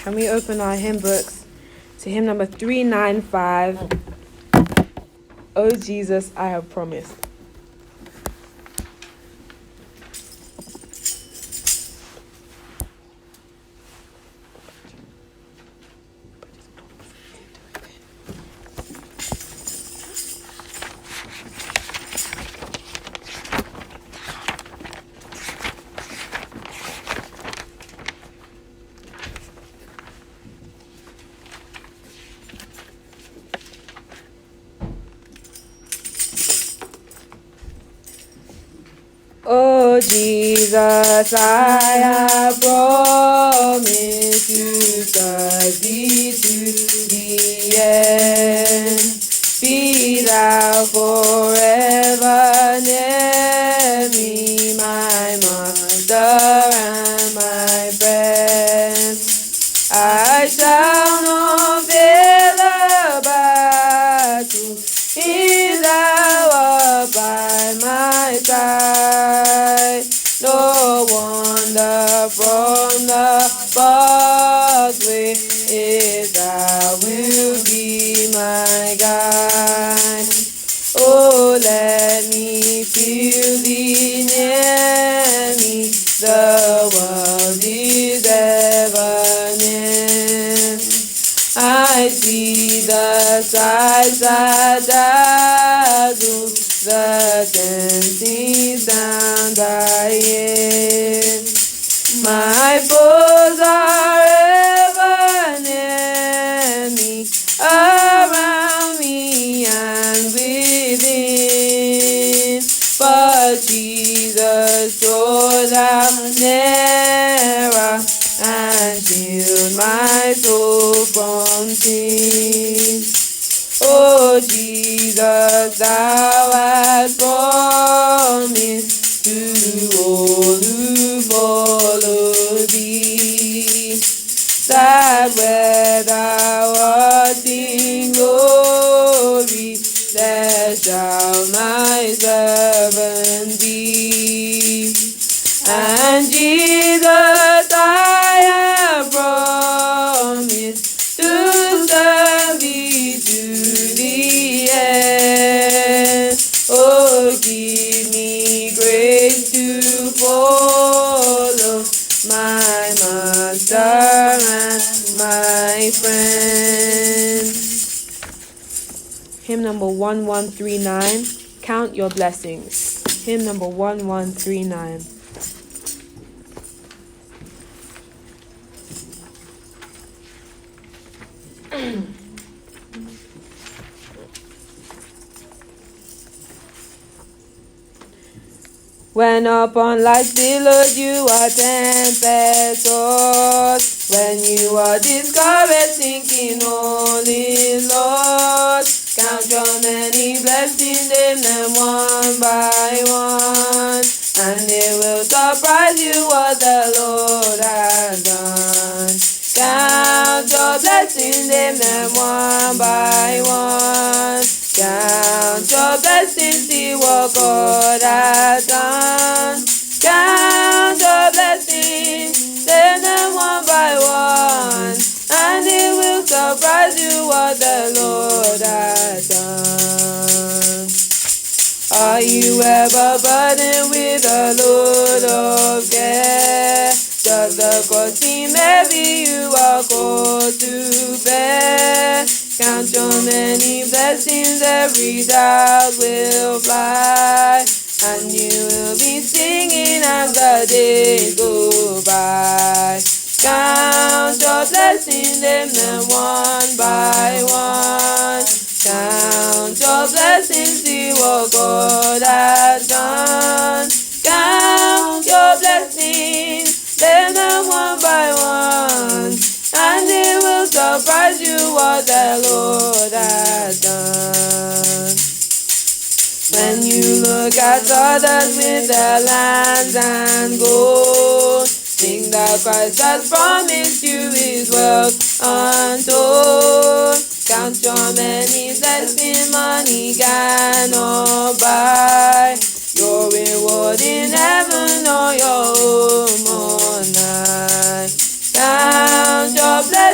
Can we open our hymn books to hymn number 395? Oh Jesus, I have promised. Oh Jesus, I have promised to serve thee to the end. Be thou forever near me, my master and my friend. I shall not fear the battle, if thou art by my side. No wonder from the pathway, if thou wilt be my guide. Oh, let me feel thee near me, the world is ever near. I see the sights that dazzle, the tempting sound I hear. My foes are ever near me, around me and within. But Jesus, draw thou nearer and shield my soul from sin. Oh Jesus, thou hast promised to all who follow thee, that where thou art in glory, there shall my servant be. And Jesus, I have promised to serve thee to the end. Oh, give me grace to follow my master and my friend. Hymn number 1139, Count Your Blessings. Hymn number 1139. When upon life's billows you are tempest tossed, when you are discouraged thinking all is lost, count your many blessings, name them one by one, and it will surprise you what the Lord has done. Count your blessings, name them one by one. Count your blessings, see what God has done. Count your blessings, name them one by one, and it will surprise you what the Lord has done. Are you ever burdened with a load of care? Does the cross seem heavy you are called to bear? Count your many blessings, every doubt will fly, and you will be singing as the days go by. Count your blessings, name them one by one. Count your blessings, see what God has done. Count your blessings, name them one by one, and it will surprise you what the Lord has done. When you look at others with their lands and gold, think that Christ has promised you his wealth untold. Count your many blessings, money cannot buy your reward in heaven or your home on high. Count your blessings,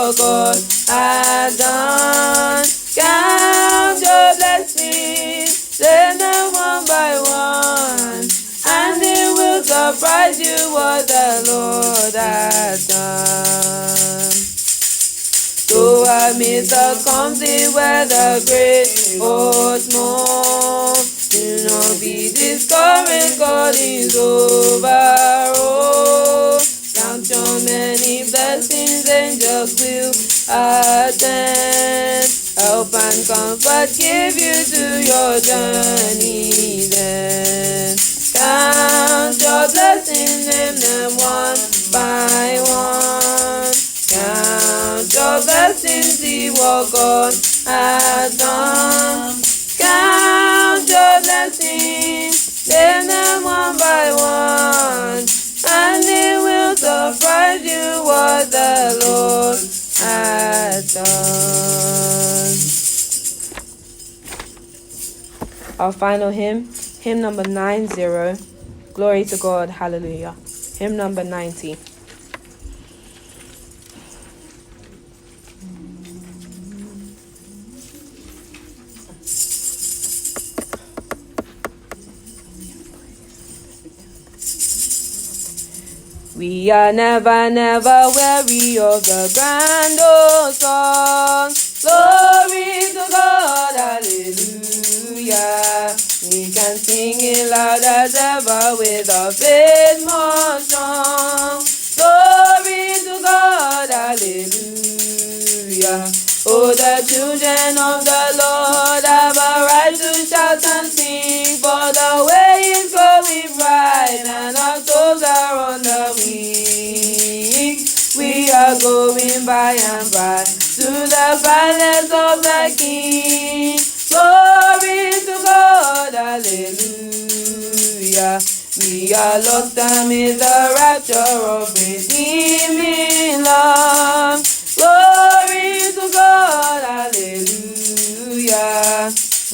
what God has done. Count your blessings, name them one by one, and it will surprise you what the Lord has done. Though amidst the conflict, whether great or small, do not be discouraged, God is over all. Count your many blessings, angels will attend. Help and comfort give you to your journey then. Count your blessings, name them one by one. Count your blessings, see what God has done. Count your blessings, name them one by one, and it will surprise you what the Lord has done. Our final hymn, hymn number 90. Glory to God, hallelujah. Hymn number 90. We are never, never weary of the grand old song. Glory to God, hallelujah. We can sing it loud as ever with our faith more strong. Glory to God, hallelujah. Oh, the children of the Lord have a right to shout and sing, for the way is going bright and our souls are on the wing. We are going by and by to the palace of the King. Glory to God, hallelujah. We are lost amid the rapture of redeeming love. Glory to God, hallelujah.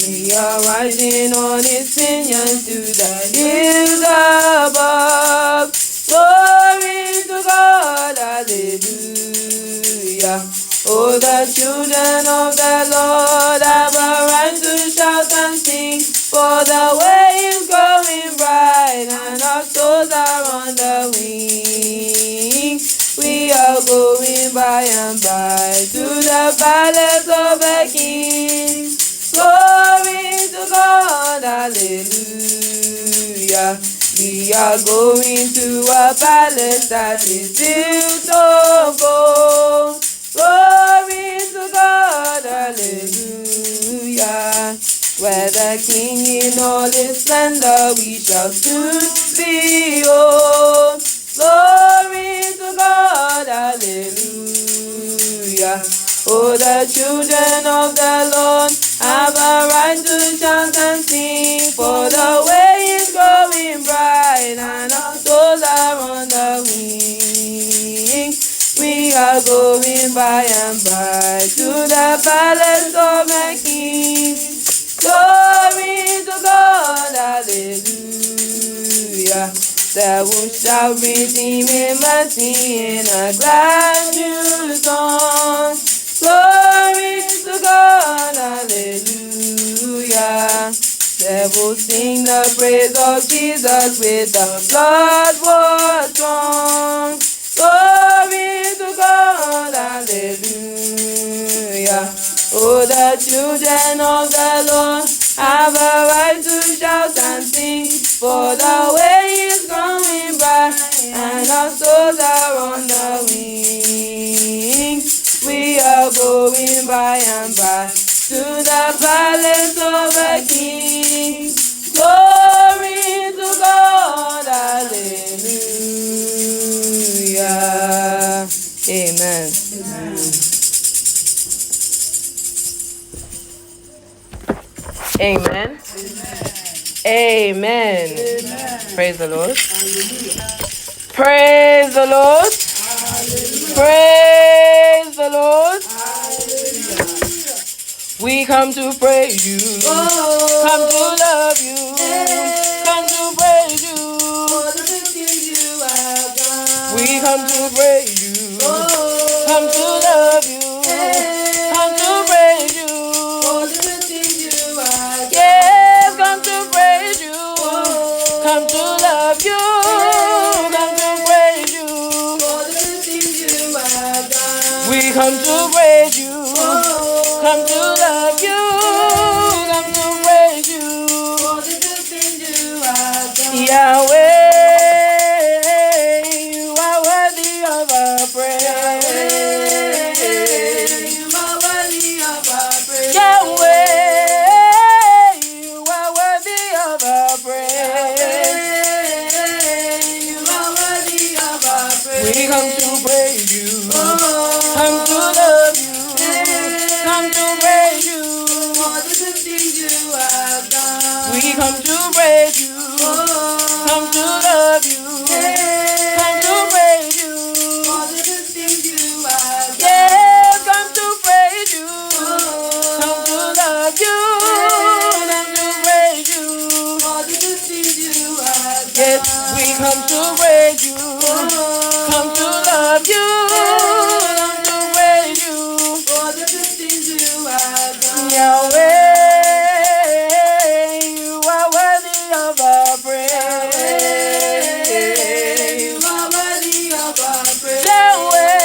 We are rising on His pinions to the hills above. Glory to God, hallelujah. Oh, the children of the Lord have a right to shout and sing, for the way is going bright and our souls are on the wing. We are going by and by to the palace of the King. Glory to God, hallelujah. We are going to a palace that is built of gold. Glory to God, hallelujah. Where the King in all His splendor we shall soon behold. Glory to God, hallelujah. Oh, the children of the Lord have a right to shout and sing, for the way is going bright and our souls are on the wing. We are going by and by to the palace of the King. Glory to God, hallelujah. That will shall redeem in mercy in a glad new song. Glory to God, hallelujah. They will sing the praise of Jesus with the blood was drawn. Glory to God, hallelujah. Oh, the children of the Lord have a right to shout and sing, for the way is going bright and our souls are on the wing. We are going by and by to the palace of the King. Glory to God, hallelujah. Amen. Amen. Amen. Amen. Amen. Praise the Lord. Hallelujah. Praise the Lord. Hallelujah. Praise the Lord. Hallelujah. We come to praise you. Come to love you. Come to praise you. For the good things you have done. We come to praise you. Come to love you. praise you. Come to love you. Come to praise you. For the good things you have done. Yahweh, you are worthy of our praise. You are worthy of our praise. Yahweh, you are worthy of our praise. You are worthy of our praise. We come to praise you. Come to love you. Come to praise you. For the good things you have done. We come to praise you. Come to love you. Come to praise you. For the good things you have done. Yes, come to praise you. Come to love you. Come to praise you. For the good things you have done. Yes, we come to praise you. Come to love you. Come to praise you. For the good things you have done. Yahweh, you are worthy of our praise. You are worthy of our praise. Yahweh,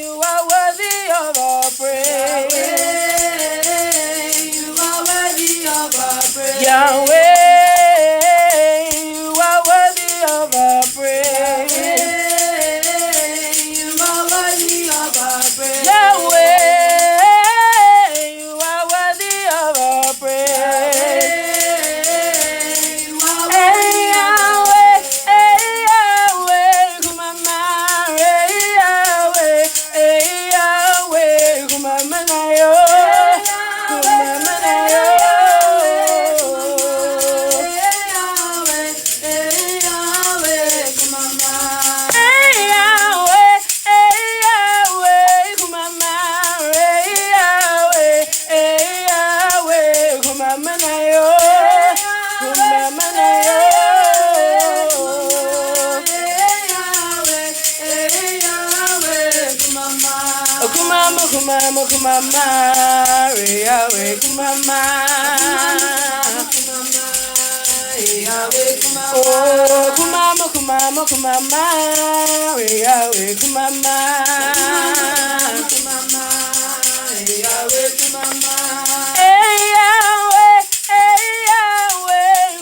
you are worthy of our praise. You are worthy of our praise. Yahweh, you are worthy of our praise. You are worthy of our praise. Yahweh, you are worthy of our praise. You are worthy of our praise. Hey Yahweh, kumama, hey Yahweh, kumama na yo, kumama na yo. Kumama, kumama, Yahweh, kumama, Yahweh, kumama. Oh, kumama, kumama, kumama, Yahweh, kumama, kumama, Yahweh, kumama. Hey Yahweh,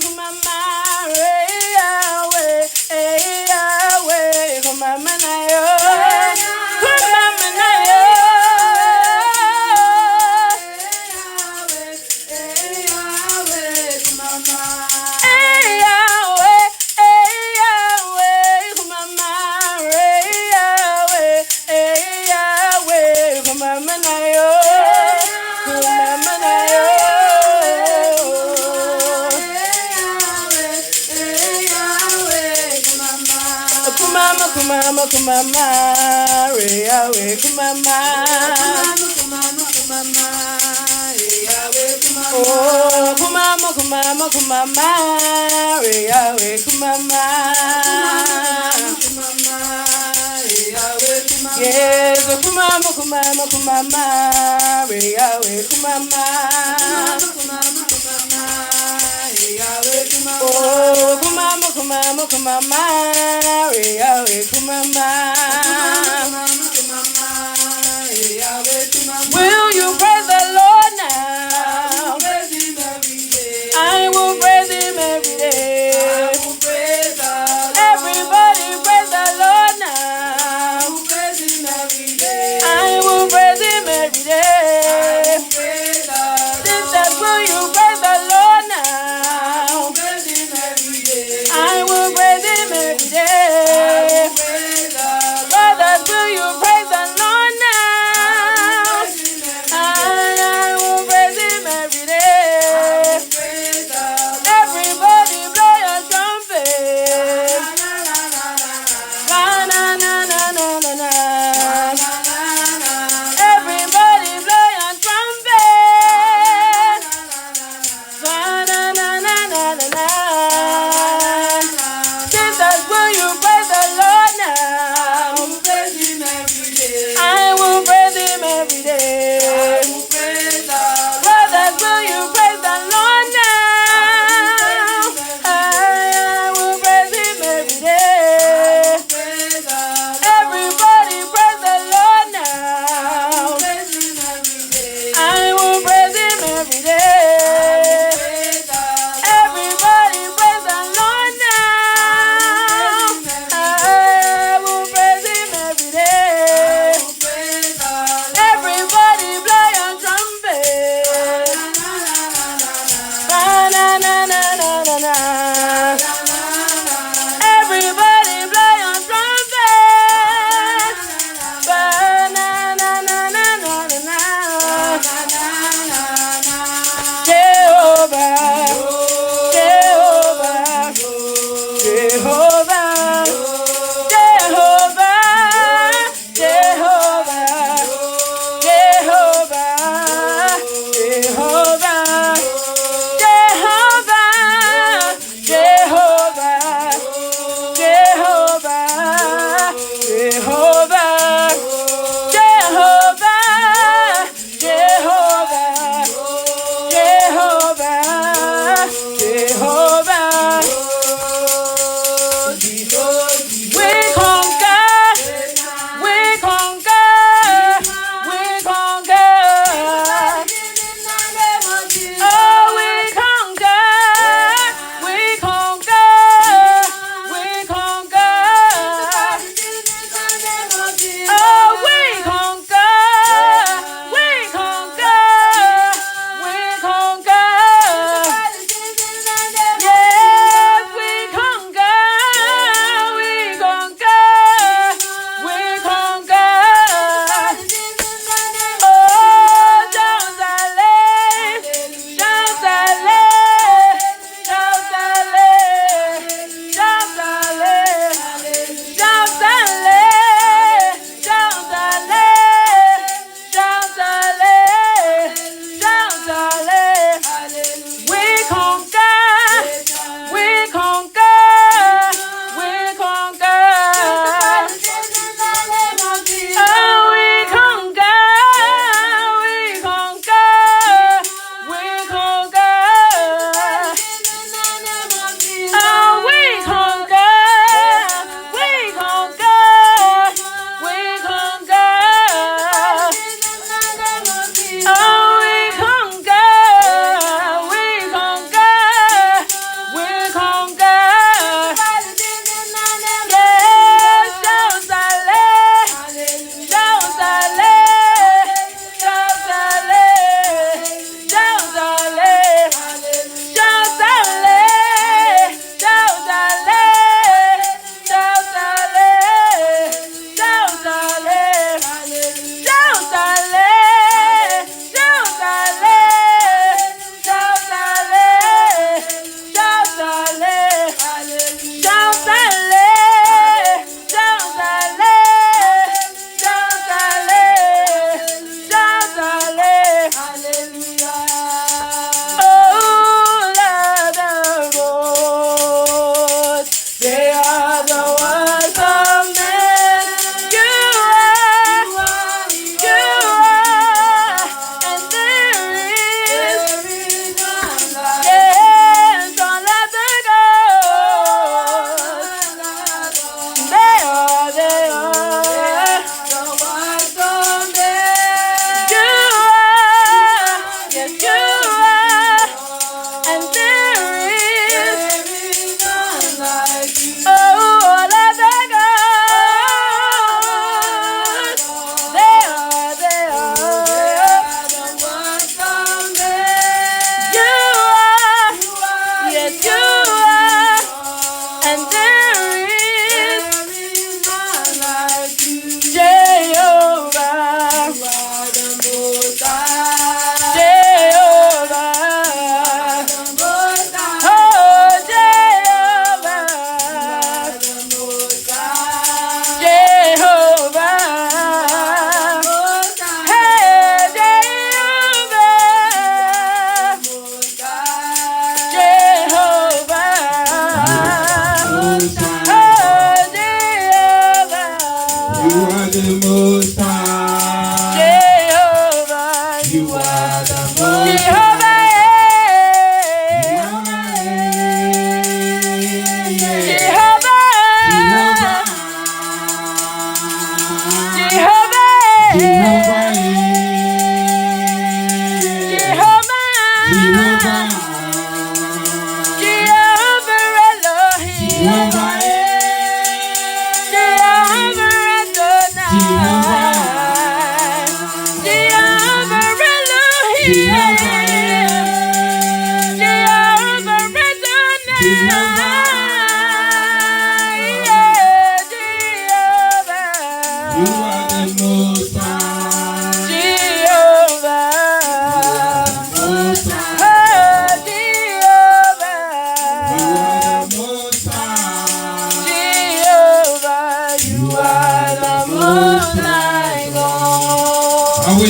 kumama, Yahweh, kumama na yo. Kumama, kumama, Yahweh, kumama, kumama, kumama, Yahweh, kumama. Oh, kumama, kumama, kumama, Yahweh, kumama, kumama, Yahweh, kumama. Yes, kumama, kumama, kumama, Yahweh, kumama, kumama, kumama, Yahweh, kumama. Oh, kumama, kumama, kumama, Yahweh, kumama, Yahweh, kumama. Will you praise the Lord now? I will praise Him every day. I will praise the Lord. Everybody praise the Lord now. I will praise Him every day. I will praise Him every day. I will praise the Lord. Sisters, will you praise the Lord now? I will praise Him every day. I will praise Him every day. Brothers,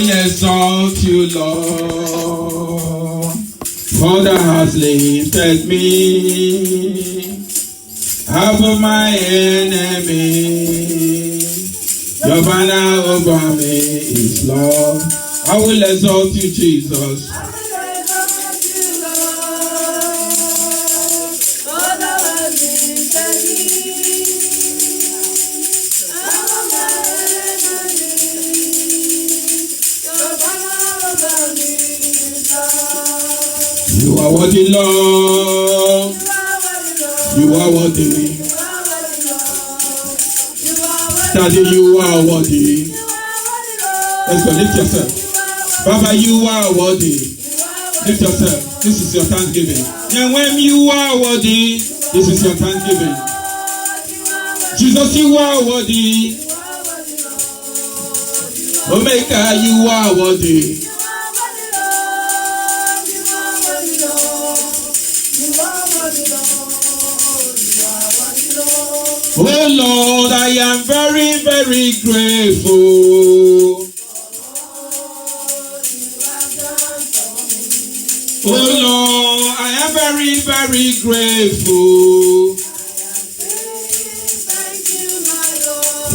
Exalt you, Lord, for thou hast lifted me above my enemy. Your banner over me is love. I will exalt you, Jesus. You are worthy, Lord. You are worthy. Daddy, you are worthy. Let's go, lift yourself. Baba, you are worthy. Lift yourself. This is your thanksgiving. And when you are worthy, this is your thanksgiving. Jesus, you are worthy. Omega, you are worthy. Oh Lord, I am very, very grateful. Oh Lord, I am very, very grateful.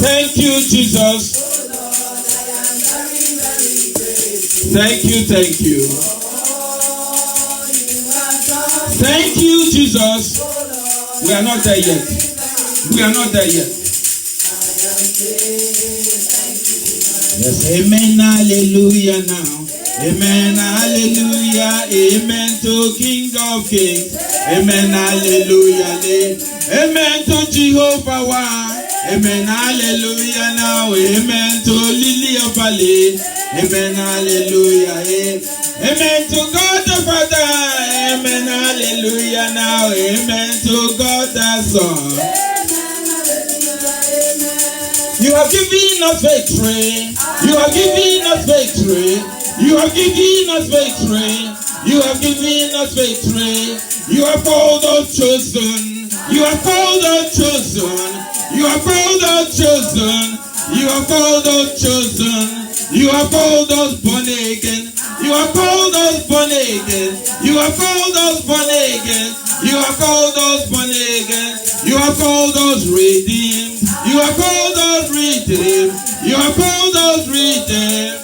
Thank you, Jesus. Thank you, thank you. Thank you, Jesus. We are not there yet. We are not there yet. Yes, amen, hallelujah now. Amen, hallelujah. Amen to King of Kings. Amen, hallelujah. Amen to Jehovah. Amen, hallelujah now. Amen to Lily of Valley. Amen, hallelujah. Amen to God the Father. Amen, hallelujah now. Amen to God the Son. You have given us victory. You have given us victory. You have given us victory. You have given us victory. You have called us chosen. You have called us chosen. You have called us chosen. You have called us chosen. You have called us born again. You have called us born again. You have called us born again. You have called us born again. You have called us redeemed. You have called us redeemed. You have called us redeemed.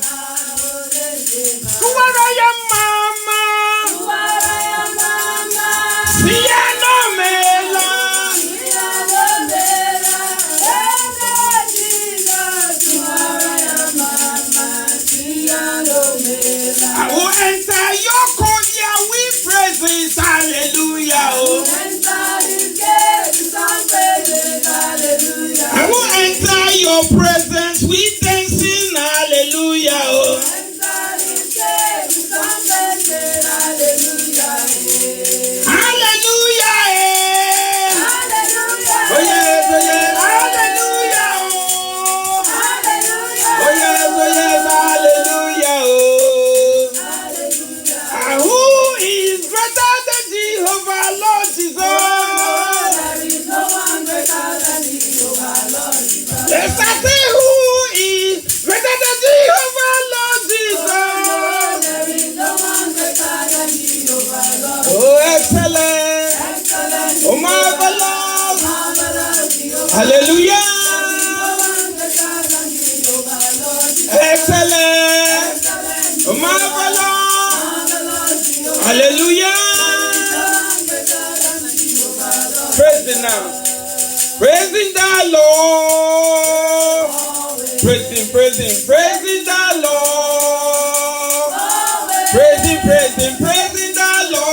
I will enter your court here with praises, hallelujah. I will enter your presence with dancing, hallelujah. Hallelujah. Oh yes, oh yes, hallelujah. Oh yes, hallelujah. Who is greater than Jehovah, Lord Jesus? There is no one greater than Jehovah, Lord Jesus. Yes, I say, who is greater than Jehovah, Lord Jesus? There is no one greater than Jehovah, Lord Jesus. Oh, excellent. Excellent. Oh, marvelous. Marvelous. Hallelujah. Excellent. Oh, marvelous. Hallelujah. Praise the now. Praising the Lord. Praising the Lord. Praising the Lord.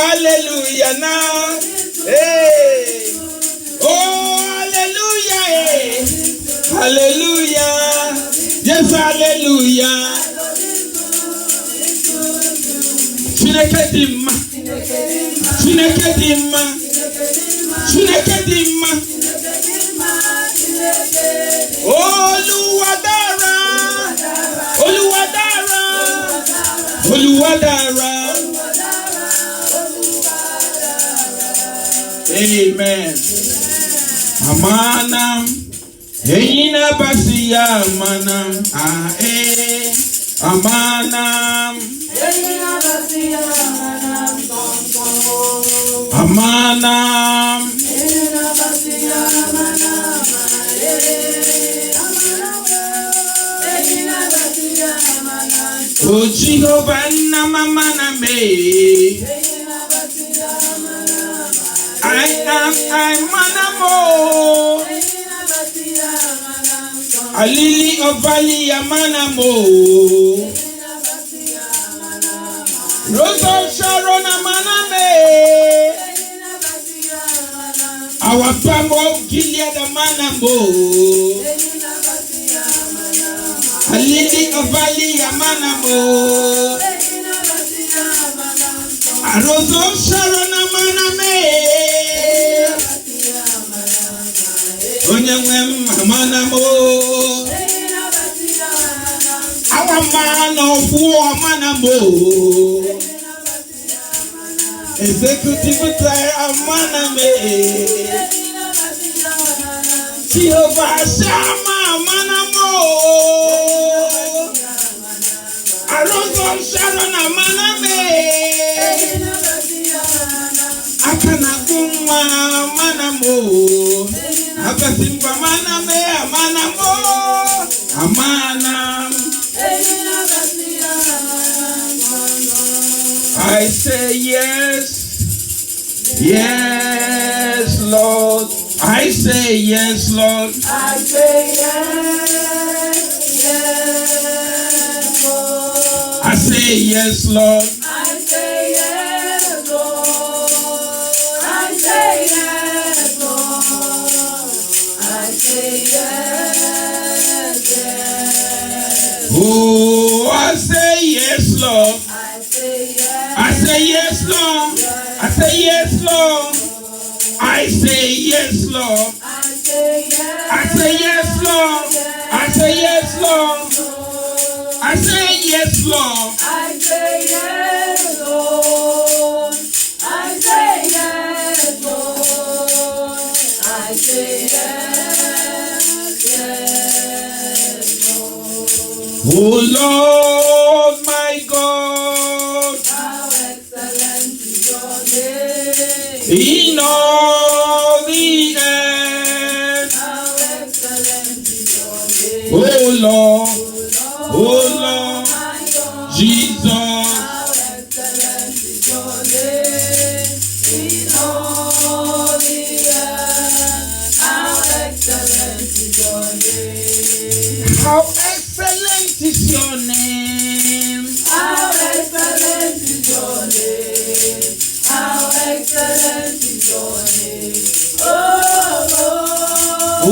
hallelujah now. Hey. Oh, hallelujah. Hey. Hallelujah. Yes, hallelujah. Chinekedima. Chinekedima. Chinekedima. Oluwadara. Oluwadara. Oluwadara. Amen. Amanam. Eyina basiya amanam. Ah eh. Amanam. Eyina basiya amanam. Amanam. Eyina basiya amanam. Eyina basiya amanam. Oh Jehovah namamana me. I am Manamo. A lily of valley, a Manamo. Rose of Sharon, a Maname. Our palm of Gilead, a Manamo. A lily of valley, a Manamo. A rose of Sharon, a Maname. Onyewem amanamo. Our man of war amanamo. Executive player amaname. Jehovah Shama amanamo. Arozo Sharon amaname. Akana kuma amanamo. Abasimba maname amanamo amanam. I say yes, yes, Lord. I say yes, Lord. I say yes, yes, Lord. I say yes, Lord. I say yes, Lord. I say yes, Lord. I say yes, yes. Oh, I say yes, Lord. I say yes. I say yes, Lord. I say yes, Lord. I say yes, Lord. I say yes, Lord. I say yes, Lord. I say yes, Lord. I say yes, Lord. I say yes, Lord. I say yes, yes, Lord. Oh Lord, my God, how excellent is your name in all the earth. How excellent is your name. Oh Lord, oh Lord, Jesus. How excellent is your name in all the earth. How excellent is your name. How excellent is your name. How excellent is your name. How excellent is your name. Oh Lord. Oh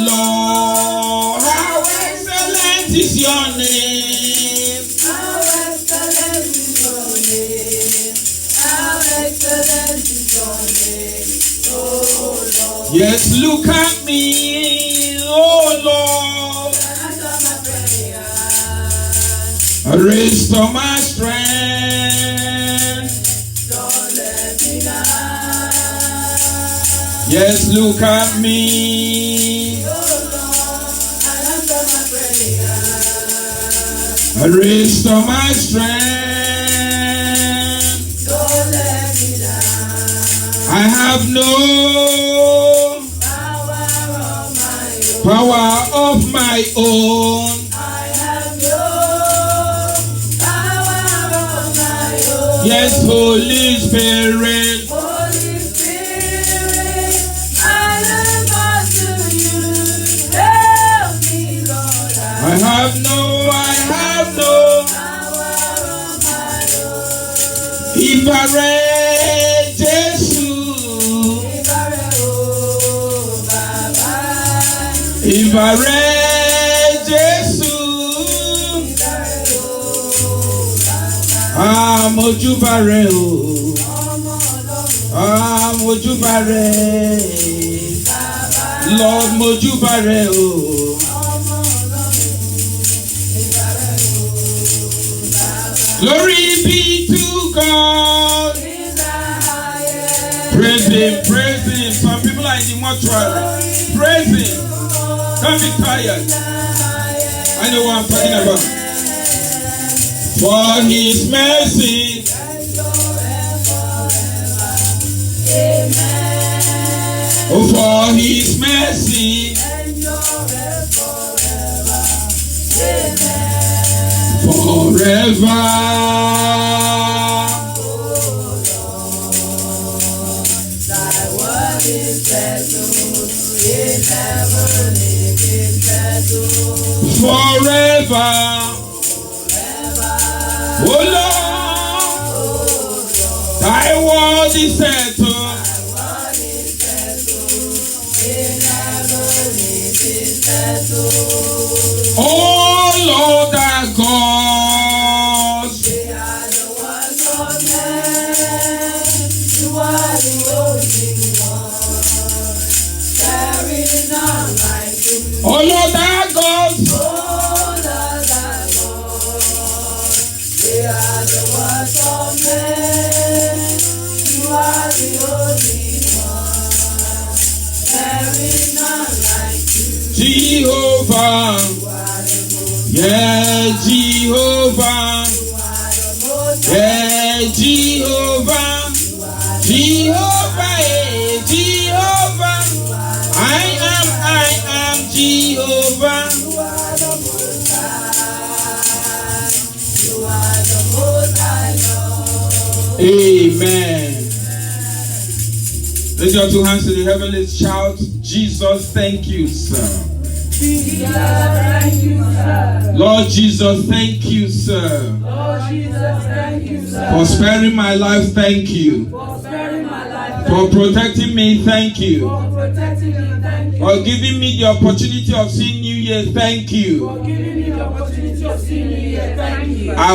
Lord. How excellent is your name. How excellent is your name. How excellent is your name. Oh Lord. Yes, look at me. Oh Lord. Answer my prayer. Restore my strength. Don't let me down. Yes, look at me. Oh Lord, answer my prayer. Restore my strength. Don't let me down. I have no power of my own. I have no power of my own. Yes, Holy Spirit. Holy Spirit, I look unto you. Help me, Lord. I have no power of my own. If I Mojúbà rẹ̀ Jésù. Mojúbà rẹ̀ o. Mojúbà rẹ̀. Lord, mojúbà rẹ̀ o. Glory be to God. Praise Him, praise Him. Some people are in the mortuary. Praise Him. Don't be tired. I know what I'm talking about. For His mercy. Oh, for His mercy. Forever. Forever. Oh Lord, thy word is settled. Oh Lord, thy God. They are the ones of men. You are the only one. There is none like you. Oh Lord, thy God. Oh Lord, thy God. They are the ones of men. You are the only one. There is none like you. Jehovah. Yeah, Jehovah. Yeah, Jehovah. Jehovah, yeah, Jehovah. I am Jehovah. You are the most high. You are the most high Lord. Amen. Raise your two hands to the heavens, shout, Jesus, thank you, sir. Jesus, thank you, sir. Lord Jesus, thank you, sir. Lord Jesus, thank you, sir. For sparing my life, thank you. For sparing my life, for protecting me, thank you. For protecting me, thank you. For giving me the opportunity of seeing New Year, thank you. For giving me the opportunity of seeing New Year, thank you. I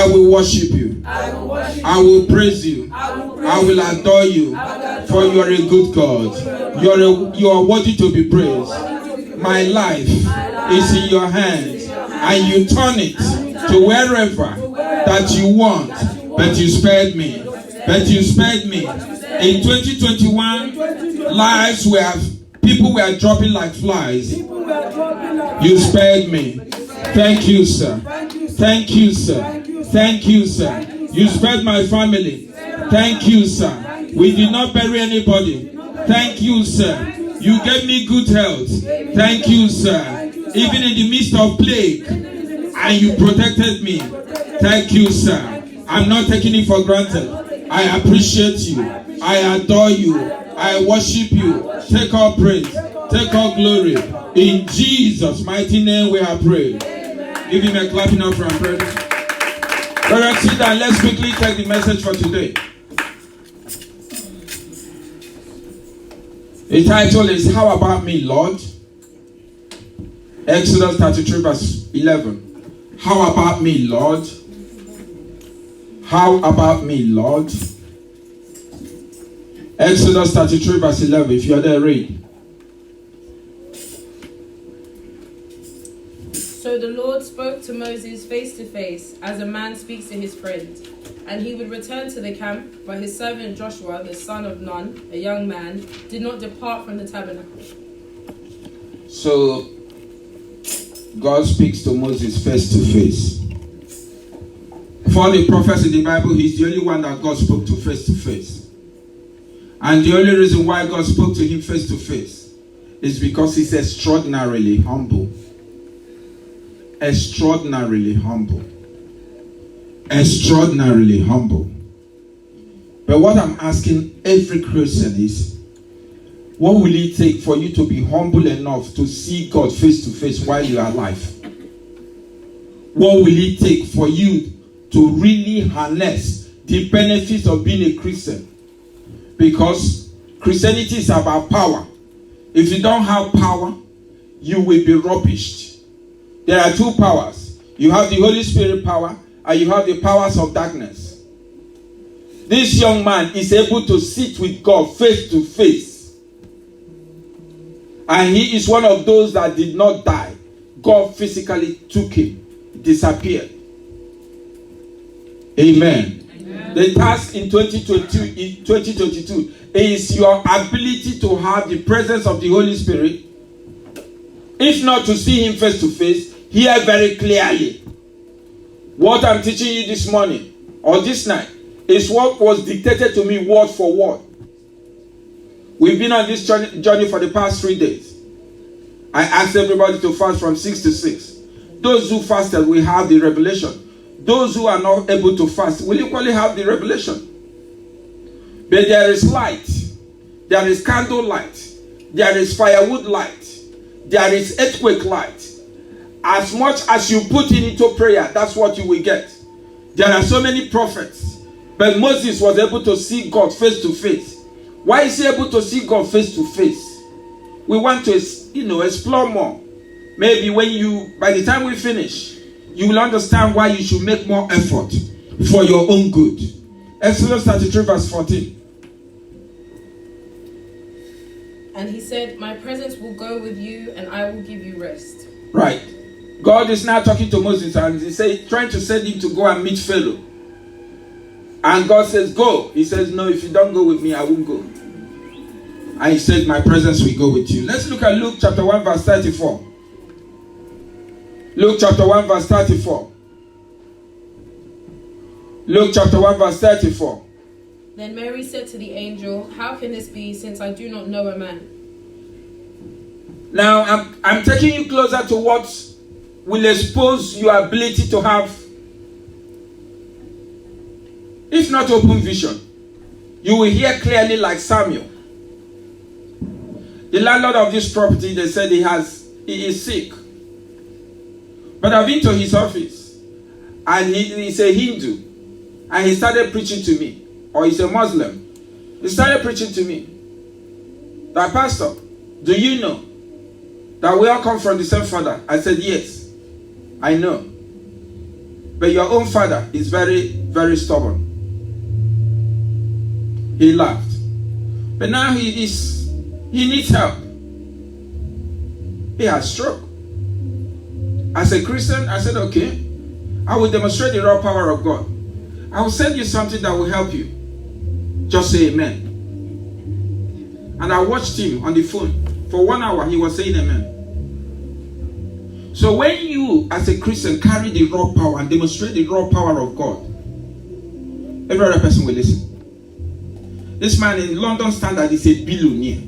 will worship you. I will worship you. I will praise you. I will adore you. For you are a good God. You are worthy to be praised. My life is in your hands, and you turn it to wherever that you want, but you spared me. In 2021, people were dropping like flies. You spared me. Thank you, sir. Thank you, sir. Thank you, sir. You spared my family. Thank you, sir. We did not bury anybody. Thank you, sir. You gave me good health. Thank you, sir. Even in the midst of plague, and you protected me. Thank you, sir. I'm not taking it for granted. I appreciate you. I adore you. I worship you. Take all praise. Take all glory. In Jesus' mighty name we have prayed. Give him a clapping up for prayer. Brother, sit down. Let's quickly take the message for today. The title is How About Me, Lord? Exodus 33 verse 11. How about me, Lord? How about me, Lord? Exodus 33 verse 11. If you are there, read. So the Lord spoke to Moses face to face, as a man speaks to his friend. And he would return to the camp, but his servant Joshua, the son of Nun, a young man, did not depart from the tabernacle. So, God speaks to Moses face to face. For the prophets in the Bible, he's the only one that God spoke to face. And the only reason why God spoke to him face to face is because he's extraordinarily humble. Extraordinarily humble. Extraordinarily humble. But what I'm asking every Christian is, what will it take for you to be humble enough to see God face to face while you are alive? What will it take for you to really harness the benefits of being a Christian? Because Christianity is about power. If you don't have power, you will be rubbished. There are two powers. You have the Holy Spirit power and you have the powers of darkness. This young man is able to sit with God face to face. And he is one of those that did not die. God physically took him, disappeared. Amen. Amen. The task in 2022 is your ability to have the presence of the Holy Spirit. If not to see him face to face, hear very clearly. What I'm teaching you this morning or this night is what was dictated to me word for word. We've been on this journey for the past 3 days. I asked everybody to fast from 6 to 6. Those who fasted will have the revelation. Those who are not able to fast will equally have the revelation. But there is light. There is candle light. There is firewood light. There is earthquake light. As much as you put into prayer, that's what you will get. There are so many prophets. But Moses was able to see God face to face. Why is he able to see God face to face? We want to, explore more. Maybe by the time we finish, you will understand why you should make more effort for your own good. Exodus 33 verse 14. And he said, my presence will go with you and I will give you rest. Right. God is now talking to Moses and trying to send him to go and meet Pharaoh. And God says, go. He says, no, if you don't go with me, I won't go. And he said, my presence will go with you. Let's look at Luke chapter 1 verse 34. Luke chapter 1 verse 34. Luke chapter 1 verse 34. Then Mary said to the angel, how can this be since I do not know a man? Now I'm taking you closer to what will expose your ability to have, if not open vision, you will hear clearly like Samuel. The landlord of this property, they said he is sick. But I've been to his office and he's a Hindu and he started preaching to me. Or he's a Muslim. He started preaching to me that, Pastor, do you know that we all come from the same father? I said, yes, I know. But your own father is very, very stubborn. He laughed. But now he needs help. He has stroke. As a Christian, I said, okay, I will demonstrate the raw power of God. I will send you something that will help you. Just say amen. And I watched him on the phone. For 1 hour, he was saying amen. So when you, as a Christian, carry the raw power and demonstrate the raw power of God, every other person will listen. This man in London Standard is a billionaire.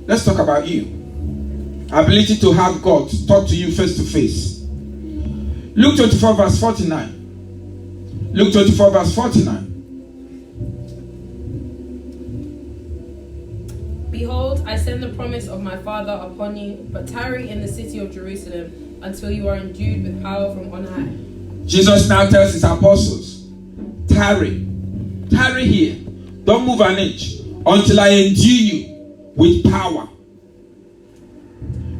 Let's talk about you. Ability to have God talk to you face to face. Luke 24 verse 49. Luke 24 verse 49. Behold, I send the promise of my Father upon you, but tarry in the city of Jerusalem until you are endued with power from on high. Jesus now tells his apostles, tarry here, don't move an inch until I endue you with power.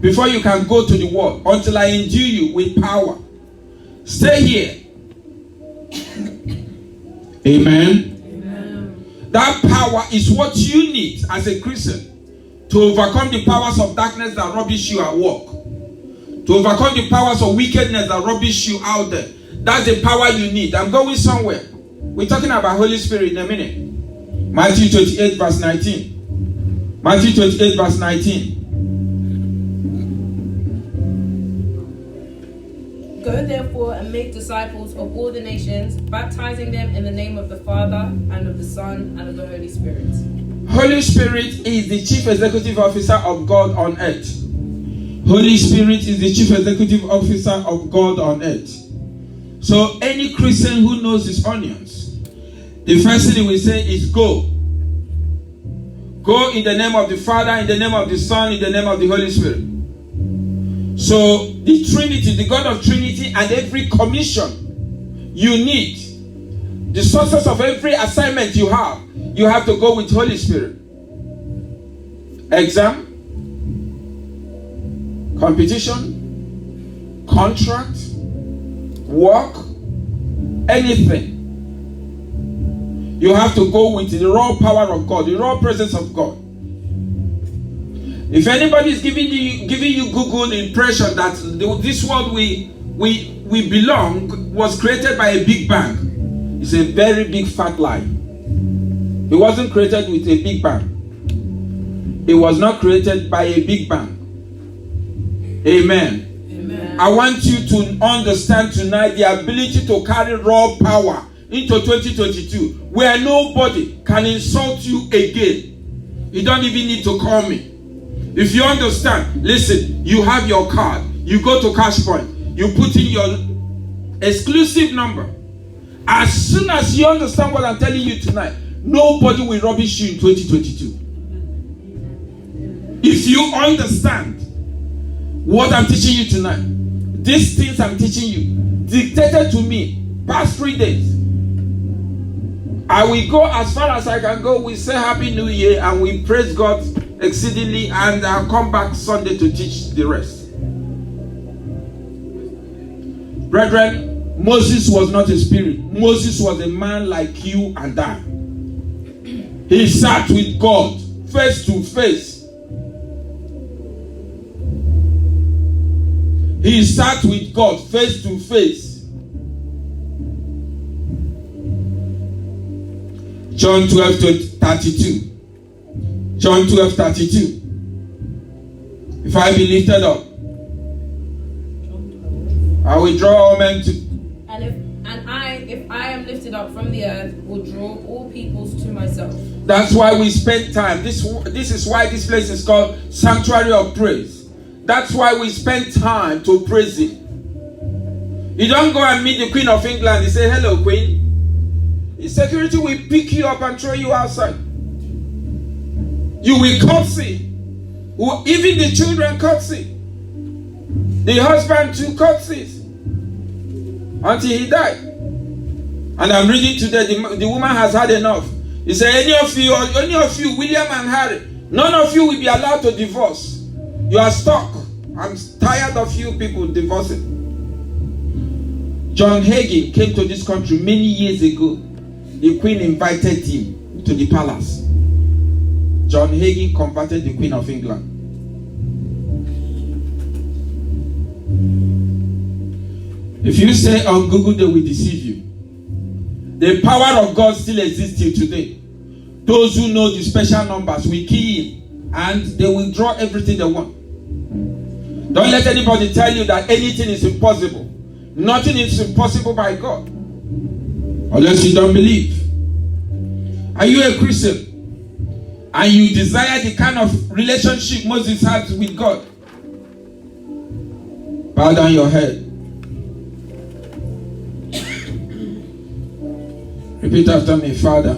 Before you can go to the world, until I endue you with power. Stay here. Amen. Amen. That power is what you need as a Christian to overcome the powers of darkness that rubbish you at work. To overcome the powers of wickedness that rubbish you out there. That's the power you need. I'm going somewhere. We're talking about Holy Spirit in a minute. Matthew 28 verse 19. Matthew 28 verse 19. Go therefore and make disciples of all the nations, baptizing them in the name of the Father, and of the Son, and of the Holy Spirit. Holy Spirit is the chief executive officer of God on earth. Holy Spirit is the chief executive officer of God on earth. So any Christian who knows his onions, the first thing he will say is go. Go in the name of the Father, in the name of the Son, in the name of the Holy Spirit. So the Trinity, the God of Trinity, and every commission you need, the success of every assignment you have to go with Holy Spirit. exam, competition, contract, work, anything. You have to go with the raw power of God, the raw presence of God. If anybody is giving you Google impression that this world we belong was created by a big bang, it's a very big fat lie. It wasn't created with a big bang. It was not created by a big bang. Amen. Amen. I want you to understand tonight the ability to carry raw power into 2022, where nobody can insult you again. You don't even need to call me. If you understand, listen, you have your card, you go to CashPoint, you put in your exclusive number. As soon as you understand what I'm telling you tonight, nobody will rubbish you in 2022. If you understand what I'm teaching you tonight, these things I'm teaching you, dictated to me past 3 days. I will go as far as I can go. We say Happy New Year and we praise God exceedingly, and I'll come back Sunday to teach the rest. Brethren, Moses was not a spirit. Moses was a man like you and I. He sat with God face to face. He sat with God face to face. John 12:32. John 12:32. If I be lifted up, I will draw all men to. If I am lifted up from the earth, will draw all peoples to myself. That's why we spend time. This is why this place is called Sanctuary of Praise. That's why we spend time to praise Him. You don't go and meet the Queen of England and say, "Hello, Queen." The security will pick you up and throw you outside. You will curtsy. Even the children curtsy. The husband too curtsies until he died. And I'm reading today, the woman has had enough. He said, any of you, William and Harry, none of you will be allowed to divorce. You are stuck. I'm tired of you people divorcing. John Hagin came to this country many years ago. The Queen invited him to the palace. John Hagin converted the Queen of England. If you say on Google, they will deceive you. The power of God still exists till today. Those who know the special numbers will key in and they will draw everything they want. Don't let anybody tell you that anything is impossible. Nothing is impossible by God. Unless you don't believe. Are you a Christian? And you desire the kind of relationship Moses had with God? Bow down your head. Repeat after me. Father,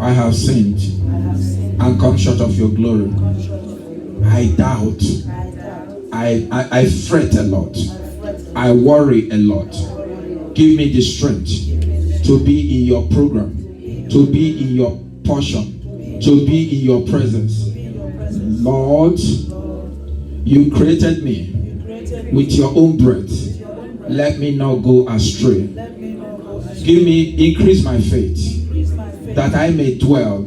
I have sinned and come short of your glory. I doubt. I fret a lot. I worry a lot. Give me the strength to be in your program, to be in your portion, to be in your presence. Lord, you created me with your own breath. Let me not go astray. Increase my faith, that I may dwell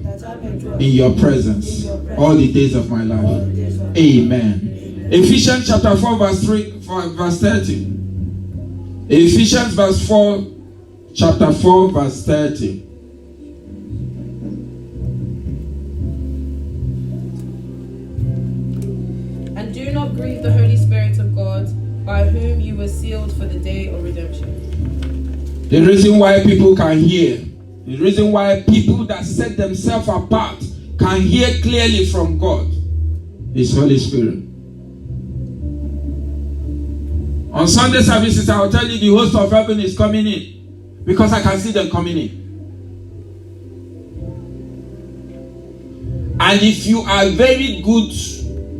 in your presence all the days of my life. Amen. Ephesians chapter 4 verse 30. Ephesians chapter 4 verse 30. And do not grieve the Holy Spirit of God, by whom you were sealed for the day of redemption. The reason why people can hear, the reason why people that set themselves apart can hear clearly from God is Holy Spirit. On Sunday services, I will tell you the host of heaven is coming in, because I can see them coming in. And if you are a very good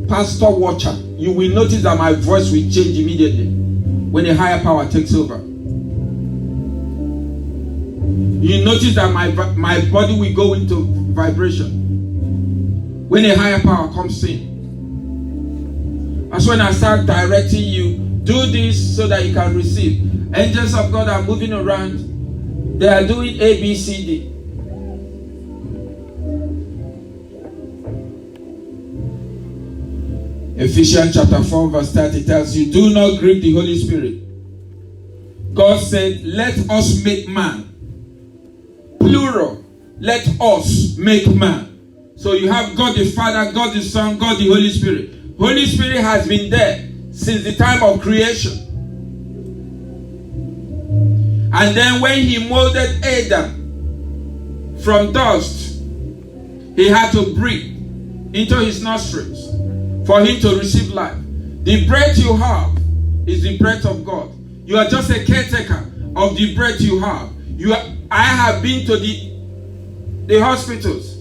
pastor watcher, you will notice that my voice will change immediately when a higher power takes over. You notice that my body will go into vibration. when a higher power comes in. That's when I start directing you. Do this so that you can receive. Angels of God are moving around. They are doing A, B, C, D. Ephesians chapter 4 verse 30 tells you, do not grieve the Holy Spirit. God said, let us make man. Plural. Let us make man. So you have God the Father, God the Son, God the Holy Spirit. Holy Spirit has been there since the time of creation. And then when he molded Adam from dust, he had to breathe into his nostrils for him to receive life. The breath you have is the breath of God. You are just a caretaker of the breath you have. I have been to the hospitals.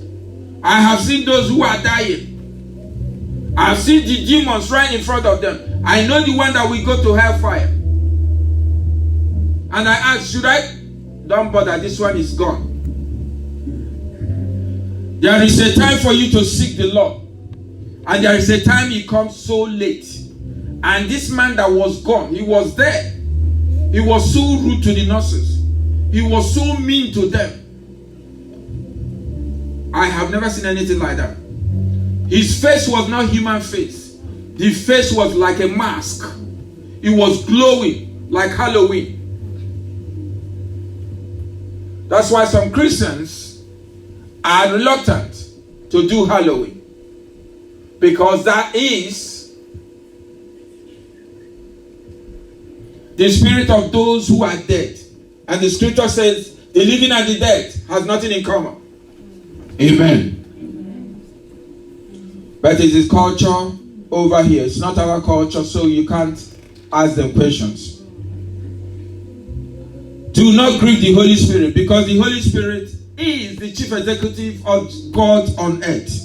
I have seen those who are dying. I have seen the demons right in front of them. I know the one that will go to hellfire. And I asked, should I? Don't bother, this one is gone. There is a time for you to seek the Lord. And there is a time he comes so late. And this man that was gone, he was there. He was so rude to the nurses. He was so mean to them. I have never seen anything like that. His face was not human face. The face was like a mask. It was glowing like Halloween. That's why some Christians are reluctant to do Halloween. Because that is the spirit of those who are dead. And the scripture says the living and the dead has nothing in common. Amen. But it is culture over here. It's not our culture, so you can't ask them questions. Do not grieve the Holy Spirit, because the Holy Spirit is the chief executive of God on earth.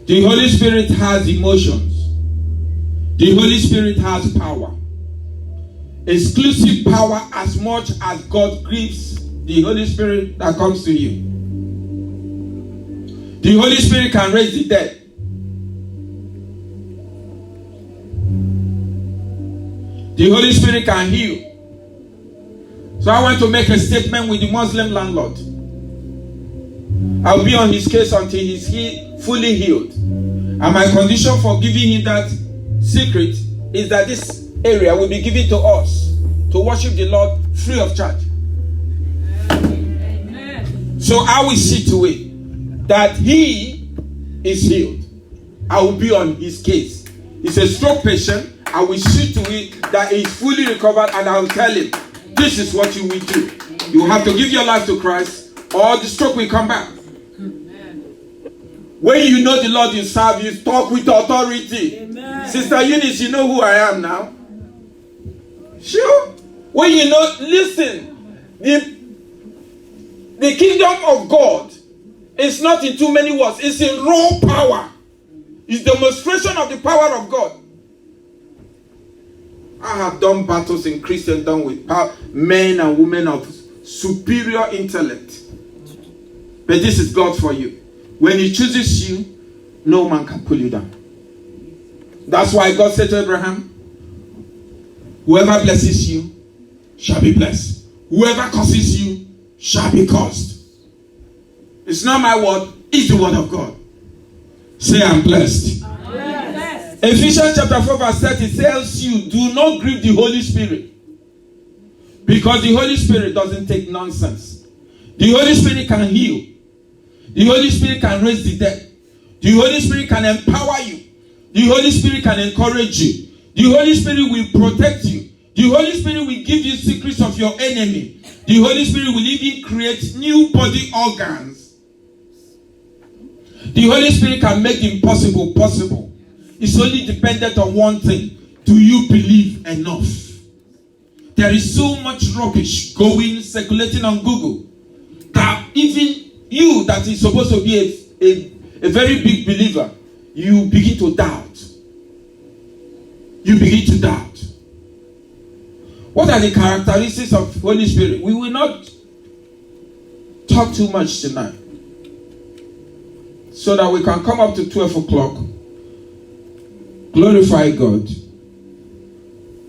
The Holy Spirit has emotions. The Holy Spirit has power. Exclusive power as much as God grieves the Holy Spirit that comes to you. The Holy Spirit can raise the dead. The Holy Spirit can heal. So I want to make a statement with the Muslim landlord. I'll be on his case until he's fully healed. And my condition for giving him that secret is that this area will be given to us to worship the Lord free of charge. Amen. So I will see to it that he is healed. I will be on his case. He's a stroke patient. I will see to it that he is fully recovered, and I will tell him, this is what you will do. You have to give your life to Christ, or the stroke will come back. When you know the Lord you serve, you talk with authority. Amen. Sister Eunice, you know who I am now? Sure. When you know, listen, the kingdom of God is not in too many words. It's in raw power. It's demonstration of the power of God. I have done battles in Christendom with men and women of superior intellect. But this is God for you. When he chooses you, no man can pull you down. That's why God said to Abraham, whoever blesses you shall be blessed. Whoever curses you shall be cursed. It's not my word, it's the word of God. Say, I'm blessed. Yes. Ephesians chapter 4 verse 30 tells you, do not grieve the Holy Spirit. Because the Holy Spirit doesn't take nonsense. The Holy Spirit can heal. The Holy Spirit can raise the dead. The Holy Spirit can empower you. The Holy Spirit can encourage you. The Holy Spirit will protect you. The Holy Spirit will give you secrets of your enemy. The Holy Spirit will even create new body organs. The Holy Spirit can make the impossible possible. It's only dependent on one thing. Do you believe enough? There is so much rubbish circulating on Google that even you that is supposed to be a very big believer, you begin to doubt. You begin to doubt. What are the characteristics of Holy Spirit? We will not talk too much tonight. so that we can come up to 12 o'clock, glorify God,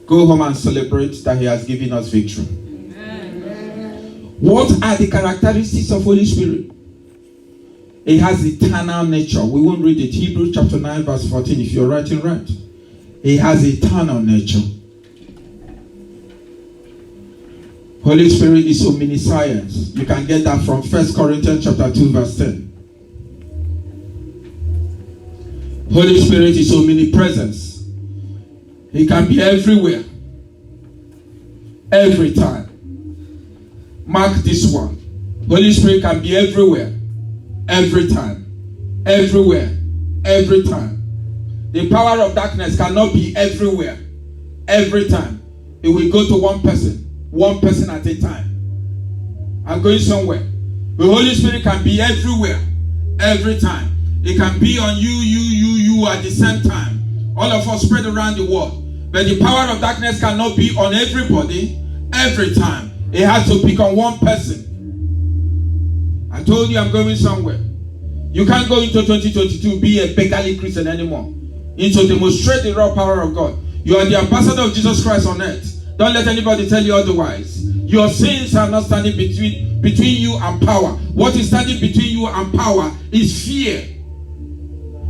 go home and celebrate that He has given us victory. Amen. What are the characteristics of Holy Spirit? It has eternal nature. We won't read it. Hebrews chapter 9 verse 14 if you're writing right. It has eternal nature. Holy Spirit is omniscience. You can get that from 1 Corinthians chapter 2 verse 10. Holy Spirit is omnipresence. He can be everywhere, every time. Mark this one. Holy Spirit can be everywhere, every time, everywhere, every time. The power of darkness cannot be everywhere, every time. It will go to one person at a time. I'm going somewhere. The Holy Spirit can be everywhere, every time. It can be on you at the same time. All of us spread around the world. But the power of darkness cannot be on everybody, every time. It has to pick on one person. I told you I'm going somewhere. You can't go into 2022 be a beggarly Christian anymore. Into demonstrate the raw power of God. You are the ambassador of Jesus Christ on earth. Don't let anybody tell you otherwise. Your sins are not standing between you and power. What is standing between you and power is fear.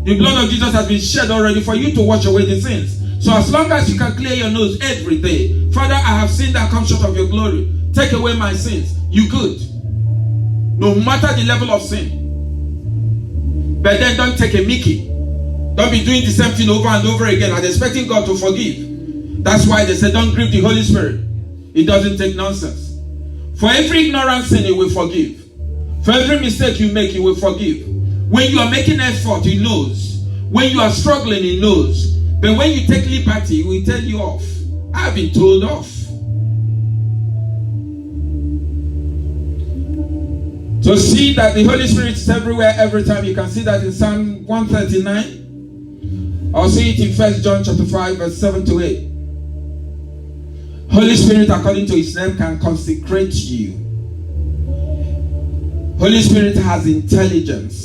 The blood of Jesus has been shed already for you to wash away the sins. So as long as you can clear your nose every day, Father, I have sinned and come short of your glory. Take away my sins. You good. No matter the level of sin. But then don't take a Mickey. Don't be doing the same thing over and over again and expecting God to forgive. That's why they say don't grieve the Holy Spirit. It doesn't take nonsense. For every ignorant sin, He will forgive. For every mistake you make, He will forgive. When you are making effort, He knows. When you are struggling, He knows. But when you take liberty, He will tell you off. I've been told off. To see that the Holy Spirit is everywhere, every time. You can see that in Psalm 139. I'll see it in 1 John chapter 5, verse 7 to 8. Holy Spirit, according to His name, can consecrate you. Holy Spirit has intelligence.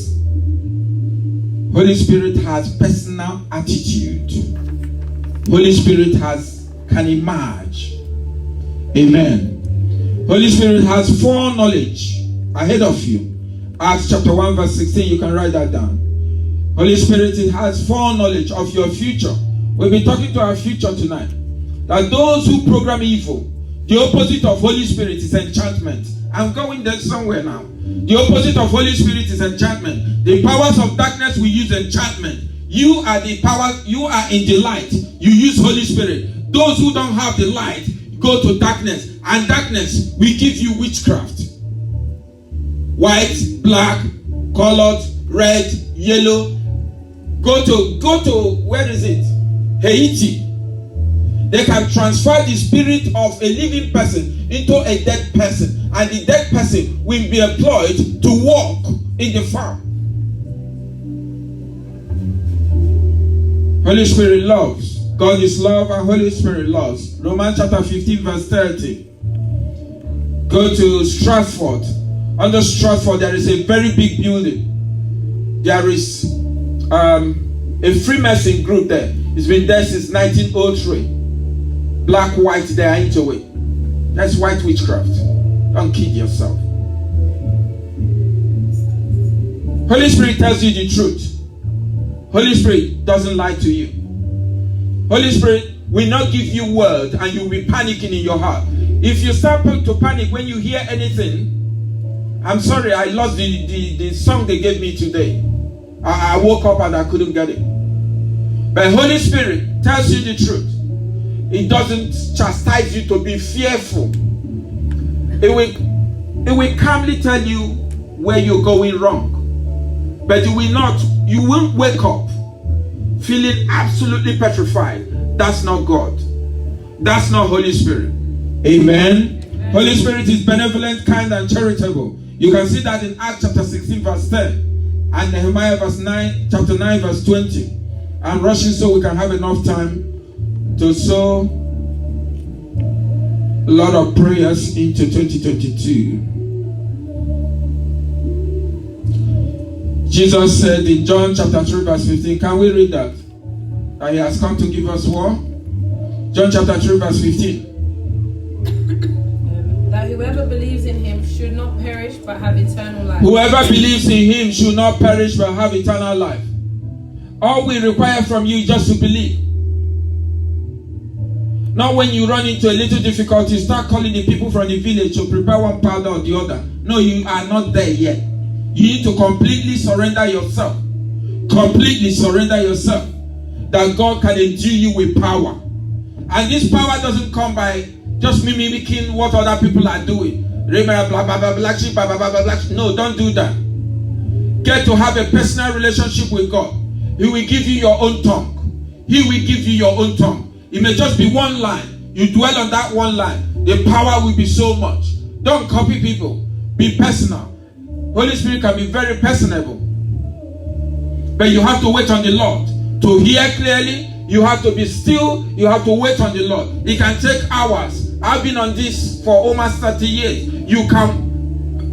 Holy Spirit has personal attitude. Holy Spirit can emerge. Amen. Holy Spirit has foreknowledge ahead of you. Acts chapter 1 verse 16, you can write that down. Holy Spirit has foreknowledge of your future. We'll be talking to our future tonight. That those who program evil, the opposite of Holy Spirit is enchantment. I'm going there somewhere now. The opposite of Holy Spirit is enchantment. The powers of darkness will use enchantment. You are the power, you are in the light. You use Holy Spirit. Those who don't have the light go to darkness. And darkness will give you witchcraft. White, black, colored, red, yellow. Go to where is it? Haiti. They can transfer the spirit of a living person into a dead person. And the dead person will be employed to work in the farm. Holy Spirit loves. God is love and Holy Spirit loves. Romans chapter 15 verse 30. Go to Stratford. Under Stratford there is a very big building. There is a Freemason group there. It's been there since 1903. Black, white, they are into it. That's white witchcraft. Don't kid yourself. Holy Spirit tells you the truth. Holy Spirit doesn't lie to you. Holy Spirit will not give you word and you will be panicking in your heart. If you start to panic when you hear anything, I'm sorry, I lost the song they gave me today. I woke up and I couldn't get it. But Holy Spirit tells you the truth. It doesn't chastise you to be fearful. It will calmly tell you where you're going wrong. But you won't wake up feeling absolutely petrified. That's not God. That's not Holy Spirit. Amen. Holy Spirit is benevolent, kind, and charitable. You can see that in Acts chapter 16 verse 10 and Nehemiah chapter 9 verse 20. I'm rushing so we can have enough time to sow a lot of prayers into 2022. Jesus said in John chapter 3 verse 15, can we read that? That he has come to give us what? John chapter 3 verse 15. That whoever believes in him should not perish but have eternal life. Whoever believes in him should not perish but have eternal life. All we require from you is just to believe. Not when you run into a little difficulty, start calling the people from the village to prepare one powder or the other. No, you are not there yet. You need to completely surrender yourself. Completely surrender yourself. That God can endue you with power. And this power doesn't come by just mimicking what other people are doing. No, don't do that. Get to have a personal relationship with God. He will give you your own tongue. He will give you your own tongue. It may just be one line. You dwell on that one line. The power will be so much. Don't copy people. Be personal. Holy Spirit can be very personable. But you have to wait on the Lord. To hear clearly, you have to be still. You have to wait on the Lord. It can take hours. I've been on this for almost 30 years.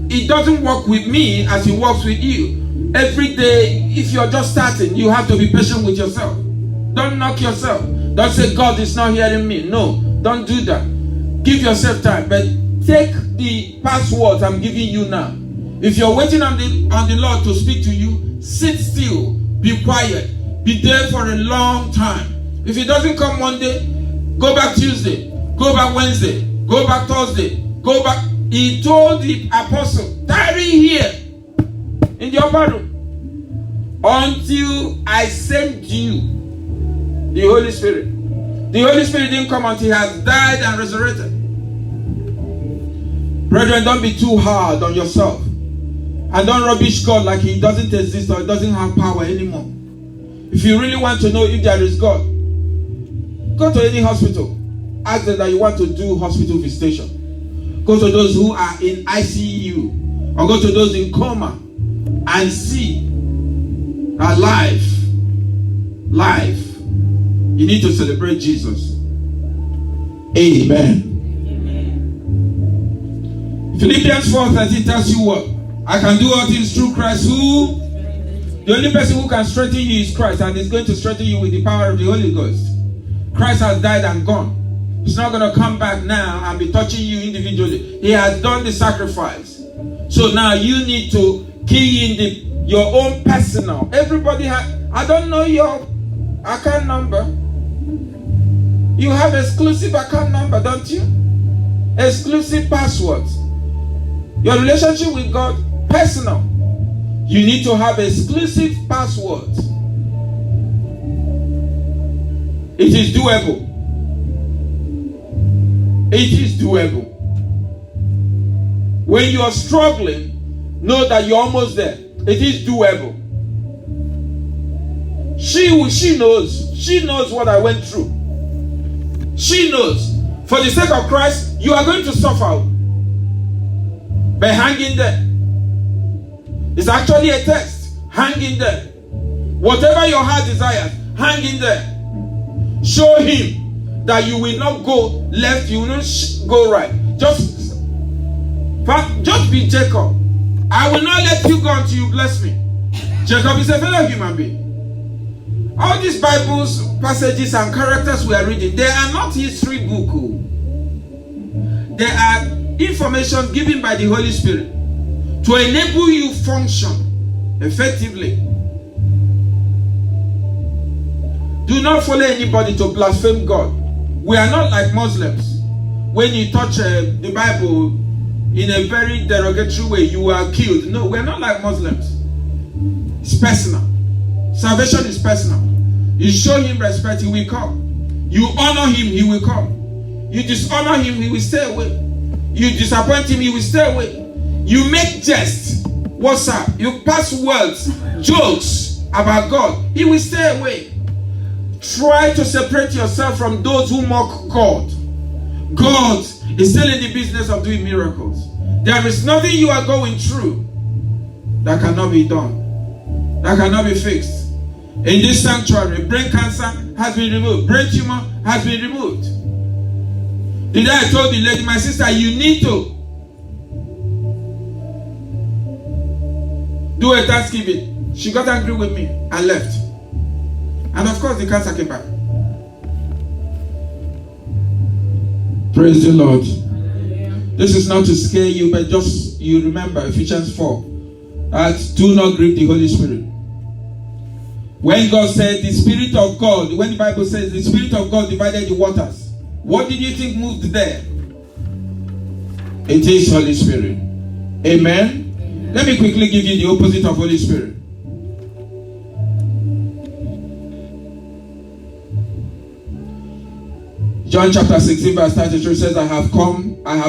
It doesn't work with me as it works with you. Every day, if you're just starting, you have to be patient with yourself. Don't knock yourself. Don't say, God is not hearing me. No, don't do that. Give yourself time. But take the passwords I'm giving you now. If you're waiting on the Lord to speak to you, sit still. Be quiet. Be there for a long time. If it doesn't come one day, go back Tuesday. Go back Wednesday. Go back Thursday. Go back. He told the apostle, tarry here in the upper room until I send you the Holy Spirit. The Holy Spirit didn't come until he has died and resurrected. Brethren, don't be too hard on yourself. And don't rubbish God like he doesn't exist or he doesn't have power anymore. If you really want to know if there is God, go to any hospital. Ask them that you want to do hospital visitation. Go to those who are in ICU or go to those in coma and see a life. You need to celebrate Jesus. Amen. Philippians 4:13 tells you what? I can do all things through Christ who? The only person who can strengthen you is Christ, and is going to strengthen you with the power of the Holy Ghost. Christ has died and gone. He's not going to come back now and be touching you individually. He has done the sacrifice. So now you need to key in your own personal. Everybody has, I don't know your account number. You have exclusive account number, don't you? Exclusive passwords. Your relationship with God, personal. You need to have exclusive passwords. It is doable. It is doable. When you are struggling, know that you're almost there. It is doable. She knows. She knows what I went through. She knows. For the sake of Christ, you are going to suffer. But hang in there. It's actually a test. Hang in there. Whatever your heart desires, hang in there. Show him that you will not go left, you will not go right. Just be Jacob. I will not let you go until you bless me. Jacob is a fellow human being. All these Bibles, passages and characters we are reading, they are not history book. They are information given by the Holy Spirit to enable you function effectively. Do not follow anybody to blaspheme God. We are not like Muslims. When you touch the Bible in a very derogatory way, you are killed. No, we are not like Muslims. It's personal. Salvation is personal. You show him respect, he will come. You honor him, he will come. You dishonor him, he will stay away. You disappoint him, he will stay away. You make jest, what's up? You pass words, jokes about God, he will stay away. Try to separate yourself from those who mock God. God is still in the business of doing miracles. There is nothing you are going through that cannot be done, that cannot be fixed. In this sanctuary, brain cancer has been removed. Brain tumor has been removed. The day I told the lady, my sister, you need to do a Thanksgiving. She got angry with me and left. And of course the cancer came back. Praise the Lord. This is not to scare you, but just you remember Ephesians 4. That do not grieve the Holy Spirit. When God said the Spirit of God, when the Bible says the Spirit of God divided the waters, what did you think moved there? It is Holy Spirit. Amen. Let me quickly give you the opposite of Holy Spirit. John chapter 16 verse 33 says, I have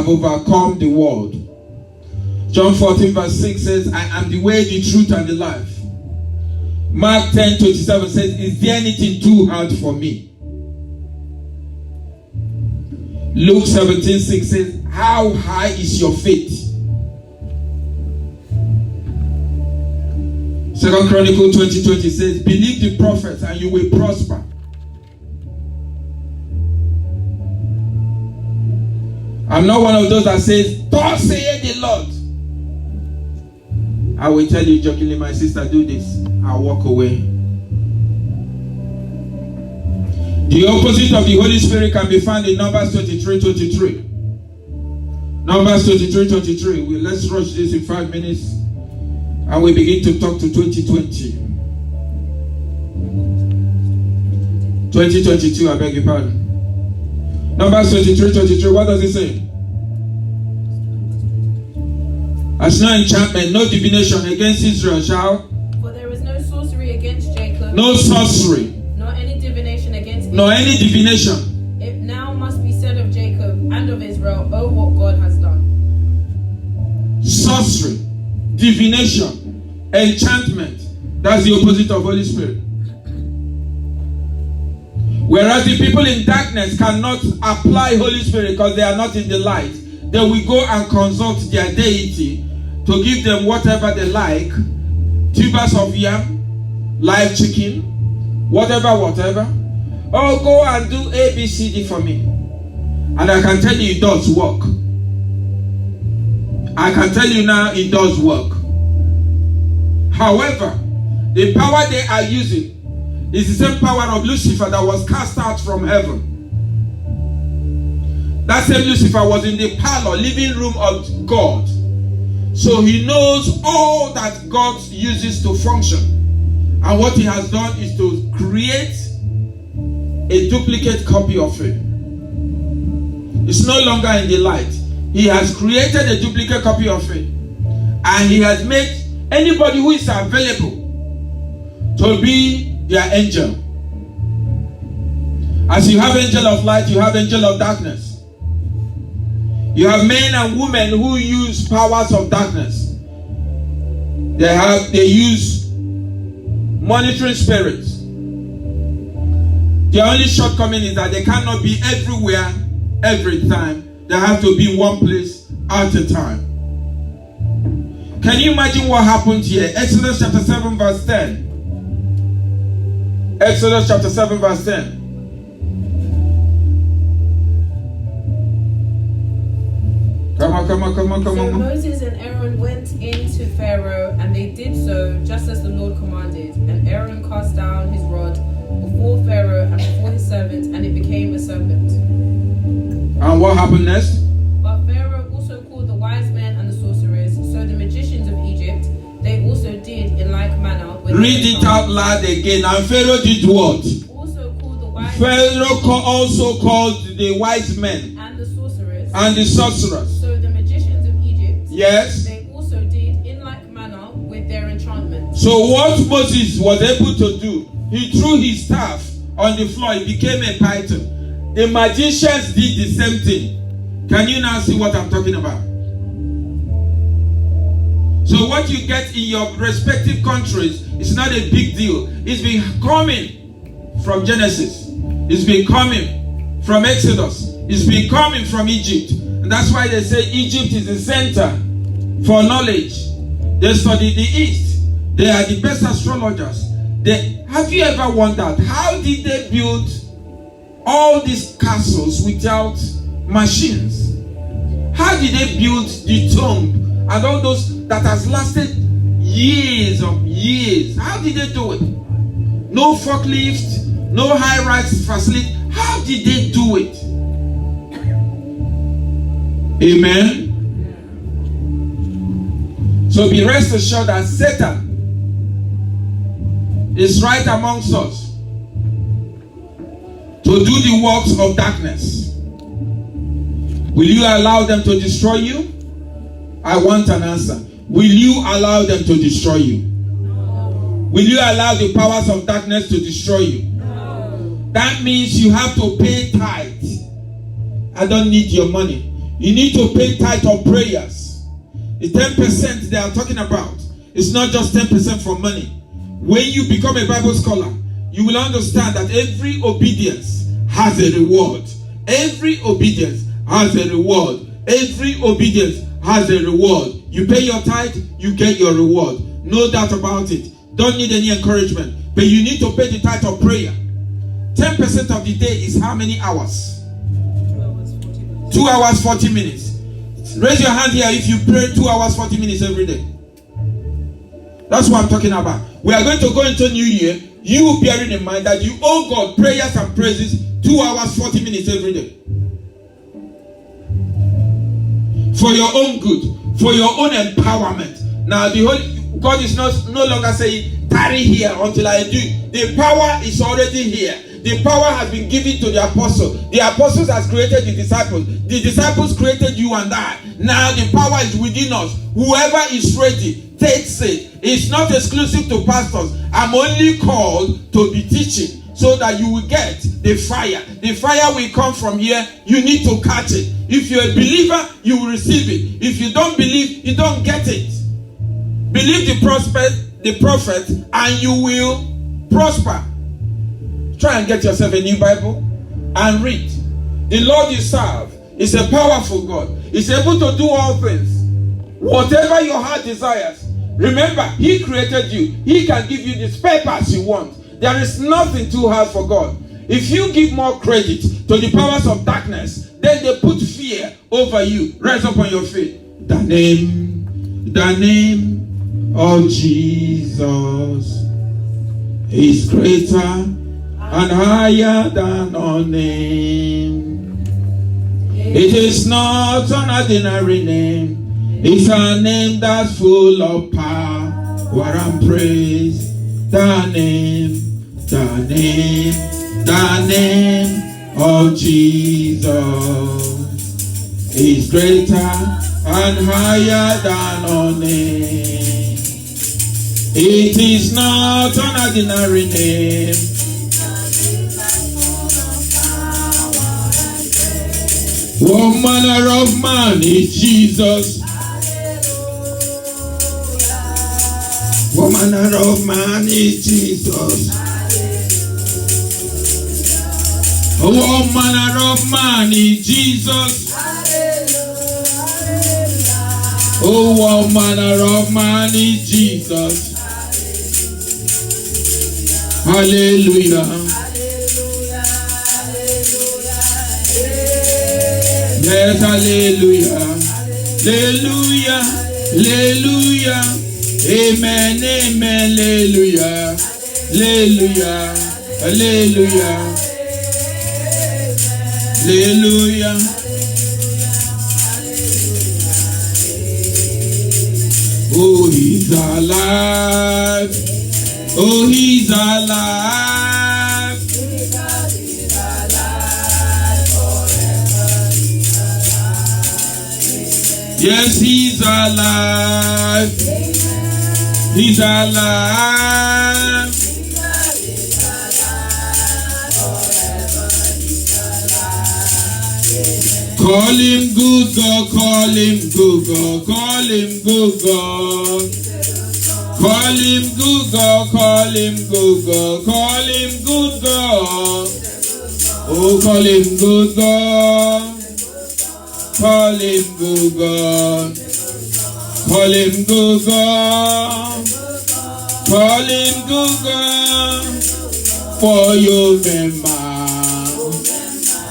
overcome the world. John 14 verse 6 says, I am the way, the truth, and the life. Mark 10:27 says, is there anything too hard for me? Luke 17:6 says, how high is your faith? 2 Chronicles 20:20 says, believe the prophets and you will prosper. I'm not one of those that says, thus saith the Lord. I will tell you jokingly, my sister, do this. I'll walk away. The opposite of the Holy Spirit can be found in Numbers 23:23. Numbers 23:23. Let's rush this in 5 minutes. And we begin to talk to 2020. 2022, I beg your pardon. Numbers 23:23, what does it say? As no enchantment, no divination against Israel shall. For there is no sorcery against Jacob. No sorcery. Nor any divination against Israel. Nor any divination. It now must be said of Jacob and of Israel, oh, what God has done. Sorcery, divination, enchantment. That's the opposite of Holy Spirit. Whereas the people in darkness cannot apply Holy Spirit because they are not in the light. They will go and consult their deity to give them whatever they like. Tubers of yam, live chicken, whatever. Oh, go and do A, B, C, D for me. And I can tell you it does work. I can tell you now it does work. However, the power they are using is the same power of Lucifer that was cast out from heaven. That same Lucifer was in the parlor, living room of God. So he knows all that God uses to function. And what he has done is to create a duplicate copy of it. It's no longer in the light. He has created a duplicate copy of it. And he has made anybody who is available to be their angel. As you have angel of light, you have angel of darkness. You have men and women who use powers of darkness. They use monitoring spirits. The only shortcoming is that they cannot be everywhere every time. They have to be in one place at a time. Can you imagine what happened here? Exodus chapter 7 verse 10. Exodus chapter 7 verse 10. Come on. So Moses and Aaron went into Pharaoh, and they did so just as the Lord commanded. And Aaron cast down his rod before Pharaoh and before his servants, and it became a serpent. And what happened next? But Pharaoh also called the wise men and the sorcerers, so the magicians of Egypt, they also did in like manner. Read it out loud again. And Pharaoh did what? Also called the wise Pharaoh also called the wise men and the sorcerers. And the sorcerers. So the magicians of Egypt, yes, they also did in like manner with their enchantment. So what Moses was able to do, he threw his staff on the floor, it became a python. The magicians did the same thing. Can you now see what I'm talking about? So what you get in your respective countries is not a big deal. It's been coming from Genesis. It's been coming from Exodus. It's been coming from Egypt. And that's why they say Egypt is the center for knowledge. They study the East. They are the best astrologers. Have you ever wondered how did they build all these castles without machines? How did they build the tomb and all those that has lasted years of years. How did they do it? No forklift, no high-rise facility. How did they do it? Amen. So be rest assured that Satan is right amongst us to do the works of darkness. Will you allow them to destroy you? I want an answer. Will you allow them to destroy you? No. Will you allow the powers of darkness to destroy you? No. That means you have to pay tithe. I don't need your money. You need to pay tithe of prayers. The 10% they are talking about is not just 10% for money. When you become a Bible scholar, you will understand that every obedience has a reward. Every obedience has a reward. Every obedience has a reward. You pay your tithe, you get your reward. No doubt about it. Don't need any encouragement. But you need to pay the tithe of prayer. 10% of the day is how many hours? 2 hours, 40 minutes. Raise your hand here if you pray 2 hours, 40 minutes every day. That's what I'm talking about. We are going to go into New Year. You bearing in mind that you owe God prayers and praises 2 hours, 40 minutes every day. For your own good, for your own empowerment. Now, the Holy God is no longer saying, tarry here until I do. The power is already here. The power has been given to the apostles. The apostles has created the disciples. The disciples created you and I. Now the power is within us. Whoever is ready takes it. It's not exclusive to pastors. I'm only called to be teaching so that you will get the fire. The fire will come from here. You need to catch it. If you're a believer, you will receive it. If you don't believe, you don't get it. Believe the prophet, and you will prosper. Try and get yourself a new Bible and read. The Lord you serve is a powerful God. He's able to do all things. Whatever your heart desires. Remember, He created you. He can give you the spare parts you want. There is nothing too hard for God. If you give more credit to the powers of darkness, then they put fear over you. Rise up on your feet. The name of Jesus is greater and higher than our name. It is not an ordinary name. It's a name that's full of power and praise. The name of Jesus is greater and higher than our name. It is not an ordinary name. What manner of man is Jesus? What manner of man is Jesus? What manner of man is Jesus? Oh, what manner of man is Jesus? Hallelujah. Yes, hallelujah. Hallelujah. Hallelujah. Amen. Amen. Hallelujah. Hallelujah. Hallelujah. Hallelujah. Oh, He's alive. Oh, He's alive. Yes, He's alive. He's alive. Call Him good God, call Him good God, call Him good God. Call Him good God, call Him good God, call Him good God. Oh, call Him good God. Call Him good God. Call Him good God. Call Him good God. For you, Mema.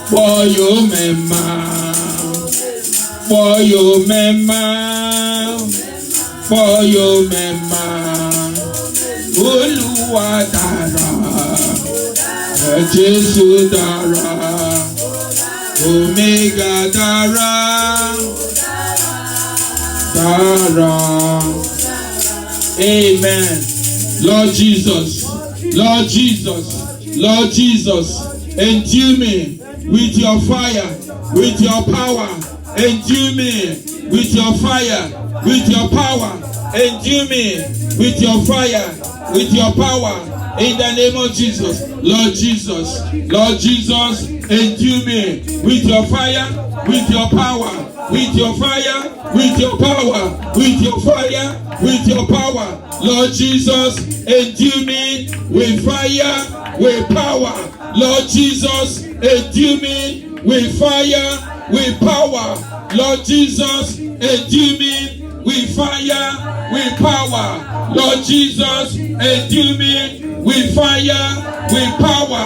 For you, Mema. For you, Mema. For you, Mema. Olúwa dára, Jésù dára, Omega dára, dára. Amen. Lord Jesus, Lord Jesus, Lord Jesus, endue me with your fire, with your power. Endue me with your fire, with your power. Endue me with your fire, with your power. In the name of Jesus, Lord Jesus, Lord Jesus, endue me with your fire, with your power, with your fire, with your power, with your fire, with your power. Lord Jesus, endue me with fire, with power. Lord Jesus, endue me with fire, with power. Lord Jesus, endue me with fire, with power. Lord Jesus, endue me with fire, with power.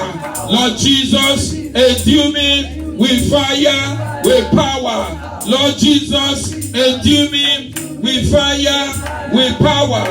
Lord Jesus, endue me with fire, with power. Lord Jesus, endue me with fire, with power.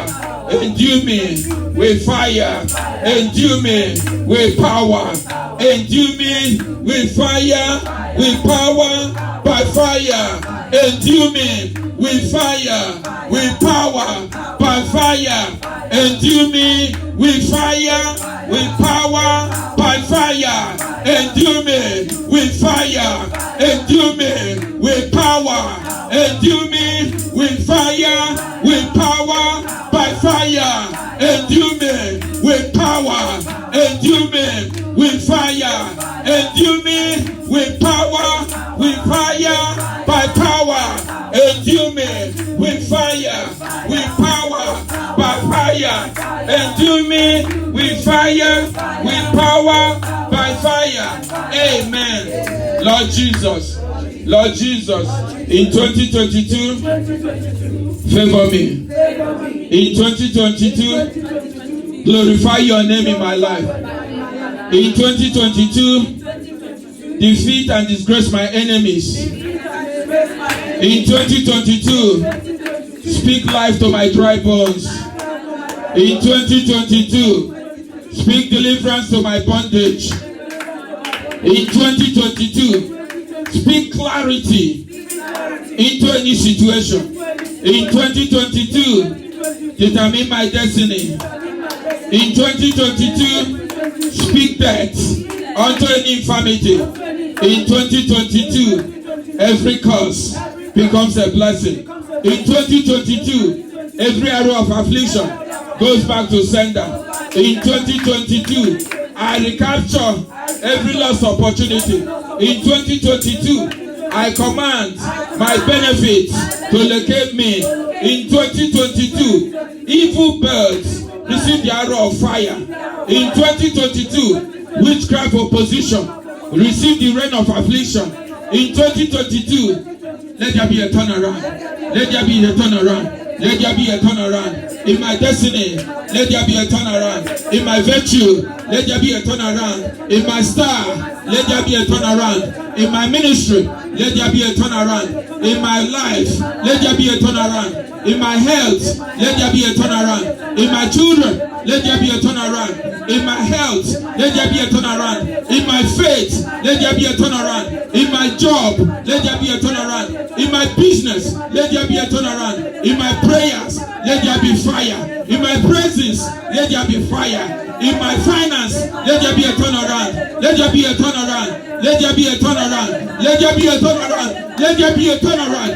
Endue me with fire, endue me with power, endue me with fire, with power, by fire. Endue me with fire, with power, by fire. Endue me with fire, with power, by fire. Endue me with fire, endue me with power. Endue me with fire, with power, by fire. Endue me with power, endue me with fire. Endue me with power, with fire, by power. Endue me with fire, with power, by fire. Endue me with fire, with power, by fire. Amen. Lord Jesus, Lord Jesus, in 2022, favor me. In 2022, glorify your name in my life. In 2022, defeat and disgrace my enemies. In 2022, speak life to my dry bones. In 2022, speak deliverance to my bondage. In 2022, speak clarity into any situation. In 2022, determine my destiny. In 2022, speak death unto any infirmity. In 2022, every curse becomes a blessing. In 2022, every arrow of affliction goes back to sender. In 2022, I recapture every lost opportunity. In 2022, I command my benefits to locate me. In 2022, evil birds receive the arrow of fire. In 2022, witchcraft opposition receive the rain of affliction. In 2022, let there be a turnaround. Let there be a turnaround. Let there be a turnaround. In my destiny, let there be a turnaround. In my virtue, let there be a turnaround. In my star, let there be a turnaround. In my ministry, let there be a turnaround. In my life, let there be a turnaround. In my health, let there be a turnaround. In my children, let there be a turnaround. In my health, let there be a turnaround. In my faith, let there be a turnaround. In my job, let there be a turnaround. In my business, let there be a turnaround. In my prayers, let there be fire. In my presence, let there be fire. In my finance, let there be a turnaround. Let there be a turnaround. Let there be a turnaround. Let there be a turnaround. Let there be a turnaround.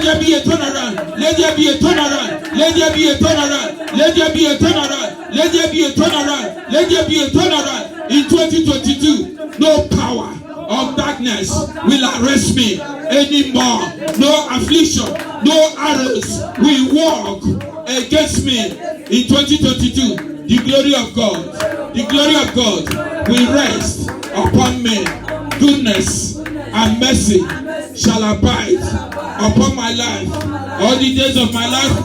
Let there be a turnaround. Let there be a turnaround. Let there be a turnaround. Let there be a turnaround. Let there be a turnaround. Let there be a turnaround. In 2022, no power of darkness will arrest me anymore. No affliction, no arrows will walk against me. In 2022, the glory of God will rest upon me. Goodness and mercy shall abide upon my life all the days of my life.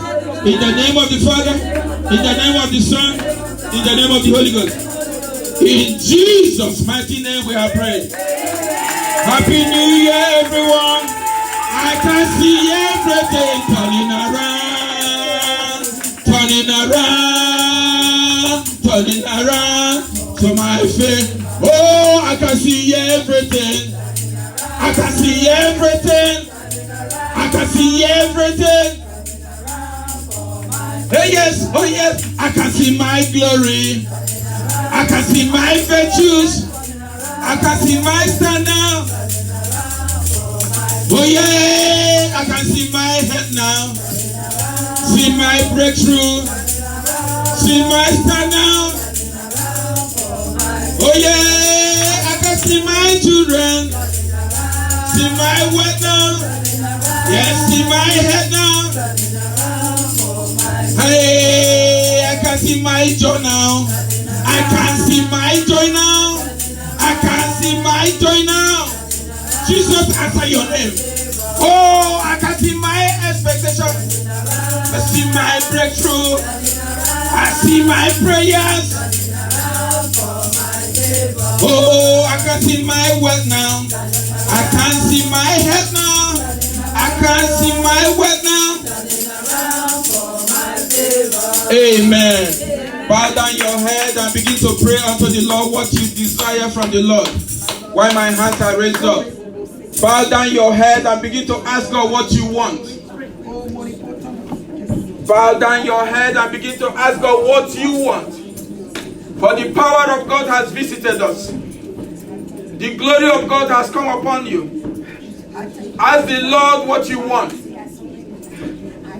In the name of the Father, in the name of the Son, in the name of the Holy Ghost. In Jesus' mighty name we have prayed. Happy New Year, everyone. I can see everything turning around, turning around. Oh, I can see everything. I can see everything. I can see everything. Oh yes, I can see my glory. I can see my virtues. I can see my standard. Oh yeah, I can see my head now. See my breakthrough. See my standard. Oh yeah, I can see my children. See my word now. Yes, see my head now. Hey, I can see my joy now. I can see my joy now. I can see my joy now. Jesus, answer your name. Oh, I can see my expectation. I see my breakthrough. I see my prayers. Oh, I can see my wealth now. I can see my head now. I can see my wealth now. Amen. Bow down your head and begin to pray unto the Lord what you desire from the Lord. While my hands are raised up. Bow down your head and begin to ask God what you want. Bow down your head and begin to ask God what you want. For the power of God has visited us. The glory of God has come upon you. Ask the Lord what you want.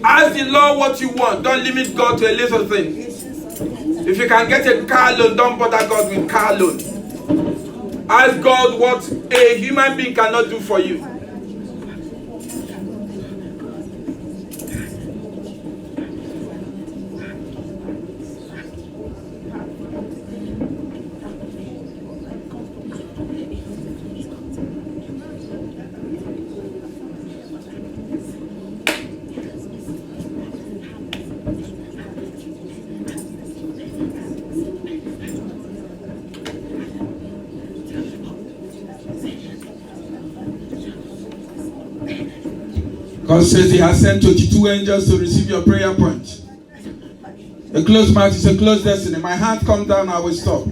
Ask the Lord what you want. Don't limit God to a little thing. If you can get a car loan, don't bother God with car loan. Ask God what a human being cannot do for you. God says he has sent 22 angels to receive your prayer point. A closed mouth is a closed destiny. My hand come down, I will stop.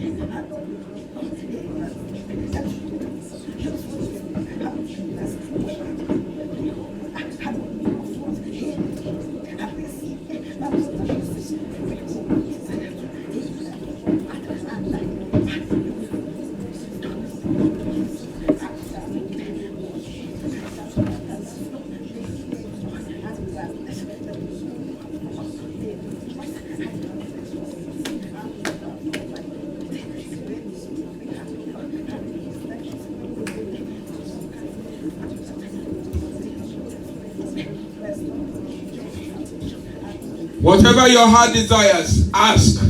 Whatever your heart desires, ask.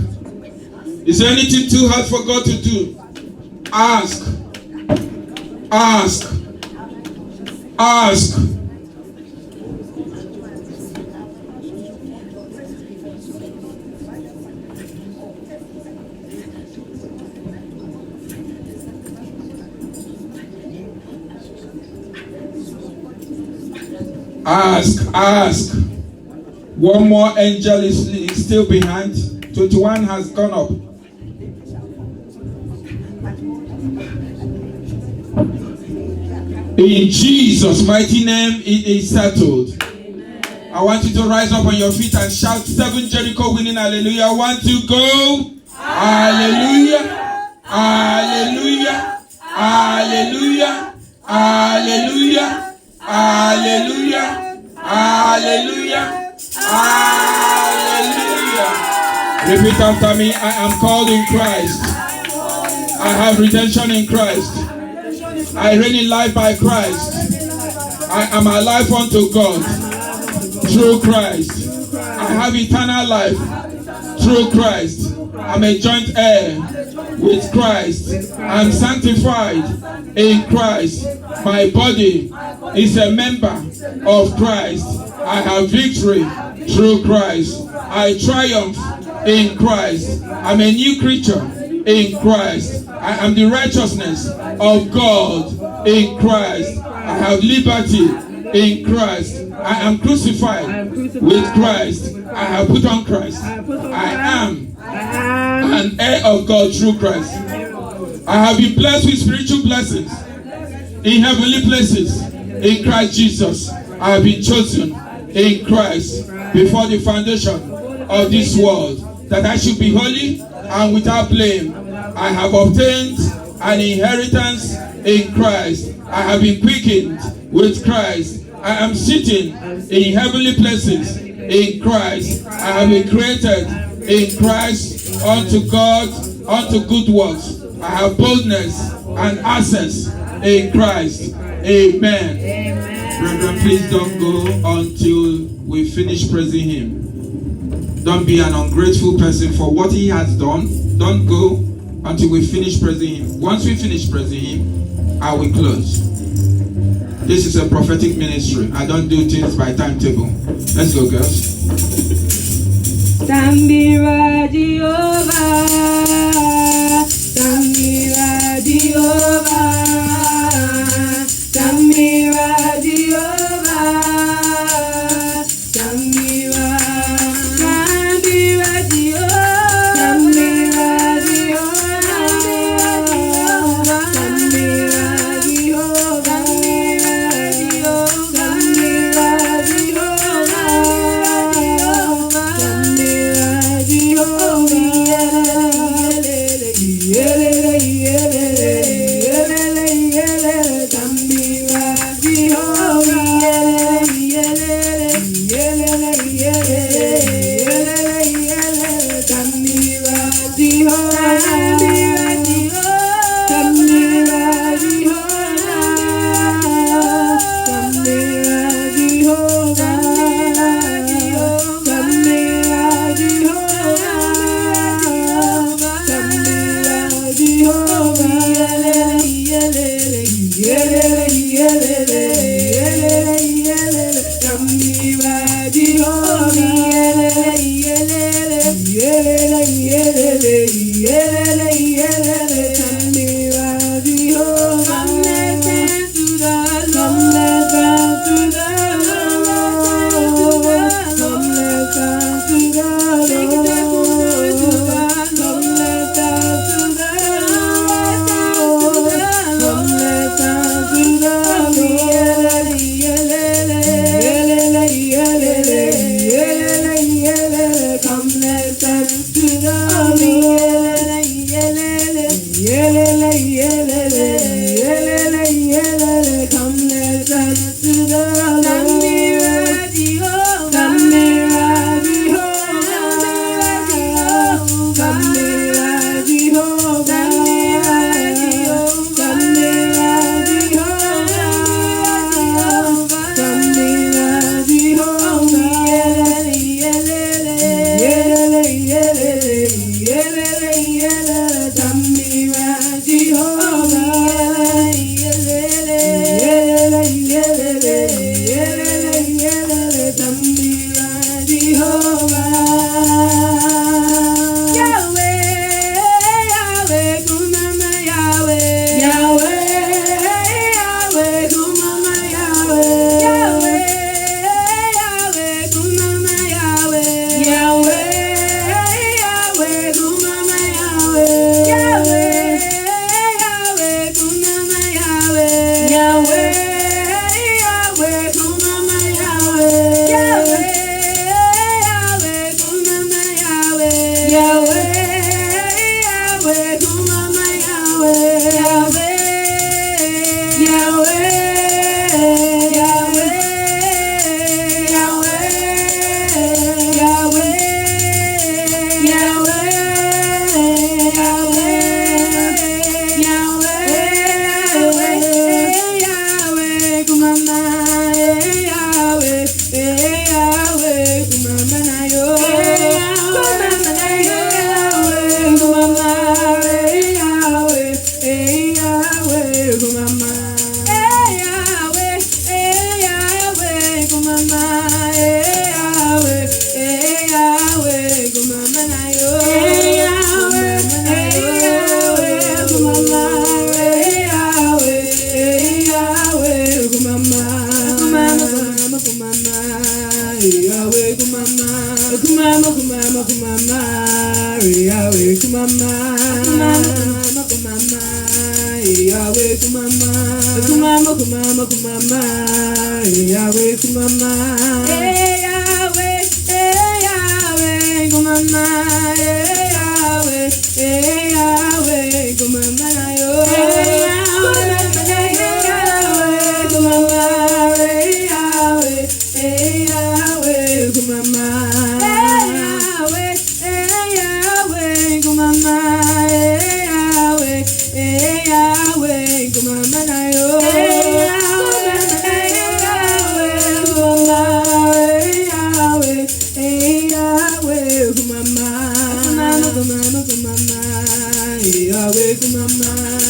Is there anything too hard for God to do? Ask. Ask. Ask. Ask. Ask. One more angel is still behind. 21 has gone up. In Jesus' mighty name, it is settled. Amen. I want you to rise up on your feet and shout 7 Jericho winning hallelujah. 1, 2, go. Hallelujah. Hallelujah. Hallelujah. Hallelujah. Hallelujah. Hallelujah. Hallelujah. Repeat after me. I am called in Christ. I have redemption in Christ. I reign in life by Christ. I am alive unto God through Christ. I have eternal life through Christ. I'm a joint heir with Christ. I'm sanctified in Christ. My body is a member of Christ. I have victory through Christ. I triumph in Christ. I'm a new creature in Christ. I am the righteousness of God in Christ. I have liberty in Christ. I am crucified with Christ. I have put on Christ. I am an heir of God through Christ. I have been blessed with spiritual blessings in heavenly places in Christ Jesus. I have been chosen in Christ before the foundation of this world, that I should be holy and without blame. I have obtained an inheritance in Christ. I have been quickened with Christ. I am sitting in heavenly places in Christ. I have been created in Christ unto God, unto good works. I have boldness and access in Christ. Amen. Brethren, please don't go until we finish praising Him. Don't be an ungrateful person for what He has done. Don't go until we finish praising Him. Once we finish praising Him, I will close. This is a prophetic ministry. I don't do things by timetable. Let's go, girls. Tambira Jehovah, Tambira Jehovah, Tambira Jehovah, Tambira, Tambira Jehovah, Tambira Jehovah, Tambira Jehovah, Come, let's dance to the Yahweh kumama, kumama, kumama, kumama, Yahweh kumama, kumama, kumama, Yahweh kumama, kumama, kumama, kumama, Yahweh kumama, Yahweh, Yahweh kumama, Yahweh, Yahweh kumama yo, Yahweh kumama, Yahweh, Yahweh kumama, Yahweh, Yahweh kumama, Yahweh, Yahweh kumama yo, Yahweh kumama,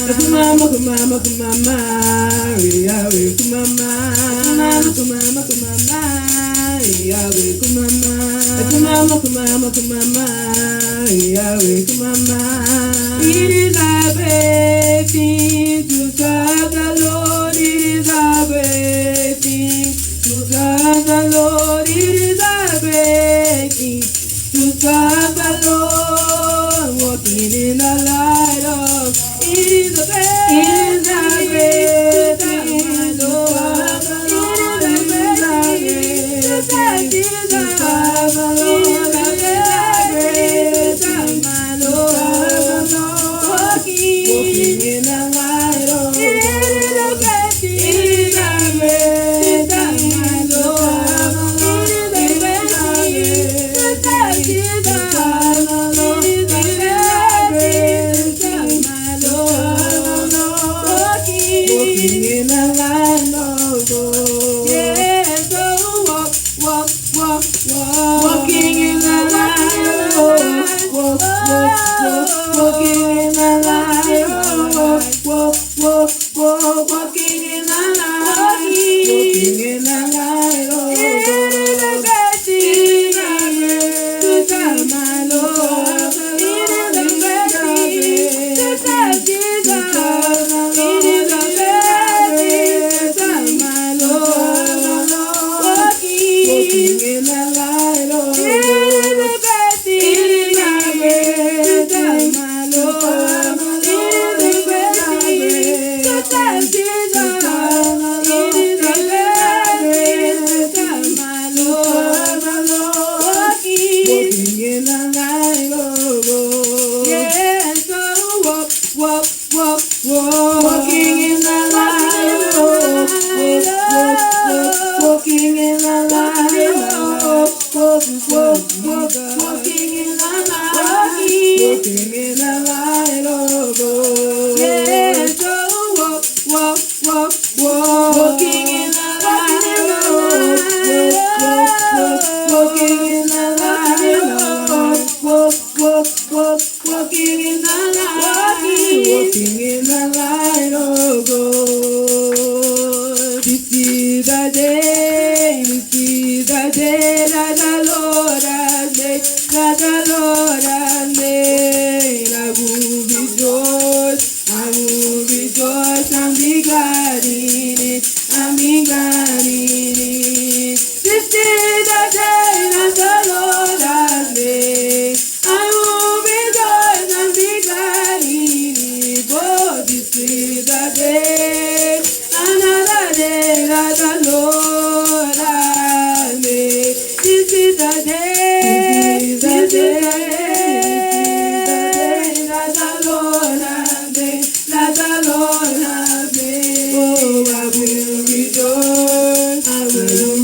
kumama, kumama, kumama, Yahweh kumama, kumama, kumama, Yahweh kumama, kumama, kumama, kumama, Yahweh kumama. It is a great thing to serve the Lord. It is a great thing to serve the Lord. It is a great thing to serve the Lord. Walking in the light of it is a great thing, my Lord. It is a great thing to serve the Lord. It is a great thing, my Lord. Walking in the light of it is a great thing, my Lord. It is a great thing to serve the Lord. Walking in the land of gold. Yes, oh, walk, walk, walk, walk. Walking in the land of gold. Walk, walk, walk. Walking in the land of gold. Walk, walk, walk. Walking in the land. Walking in the land of gold. It is a great thing to serve my Lord. It is a great thing to serve Jesus. It is a walking in the light of it is a great thing, my Lord. It is a great thing to serve Jesus. It is a great thing, my Lord. Walking in the light of God. Yes, so walk, walk, walk, walk. Walking in the light of God. Walking in the light of God. Walking in the light. Walking in the light of God. Yes, so walk, walk, walk, walk. Walking in the light of God. Walking in the light of God. Walking in the light. Walking in the light of God. This is the day. This is the day that the Lord has made. That the Lord has made. I will rejoice. I will rejoice and be glad in it. And be glad in it. This is the day that the Lord has made. I will rejoice and be glad in it. Oh, this is the day, another day that the Lord has made. This is the day, this is the day that the Lord has made, that the Lord has made. Oh, I will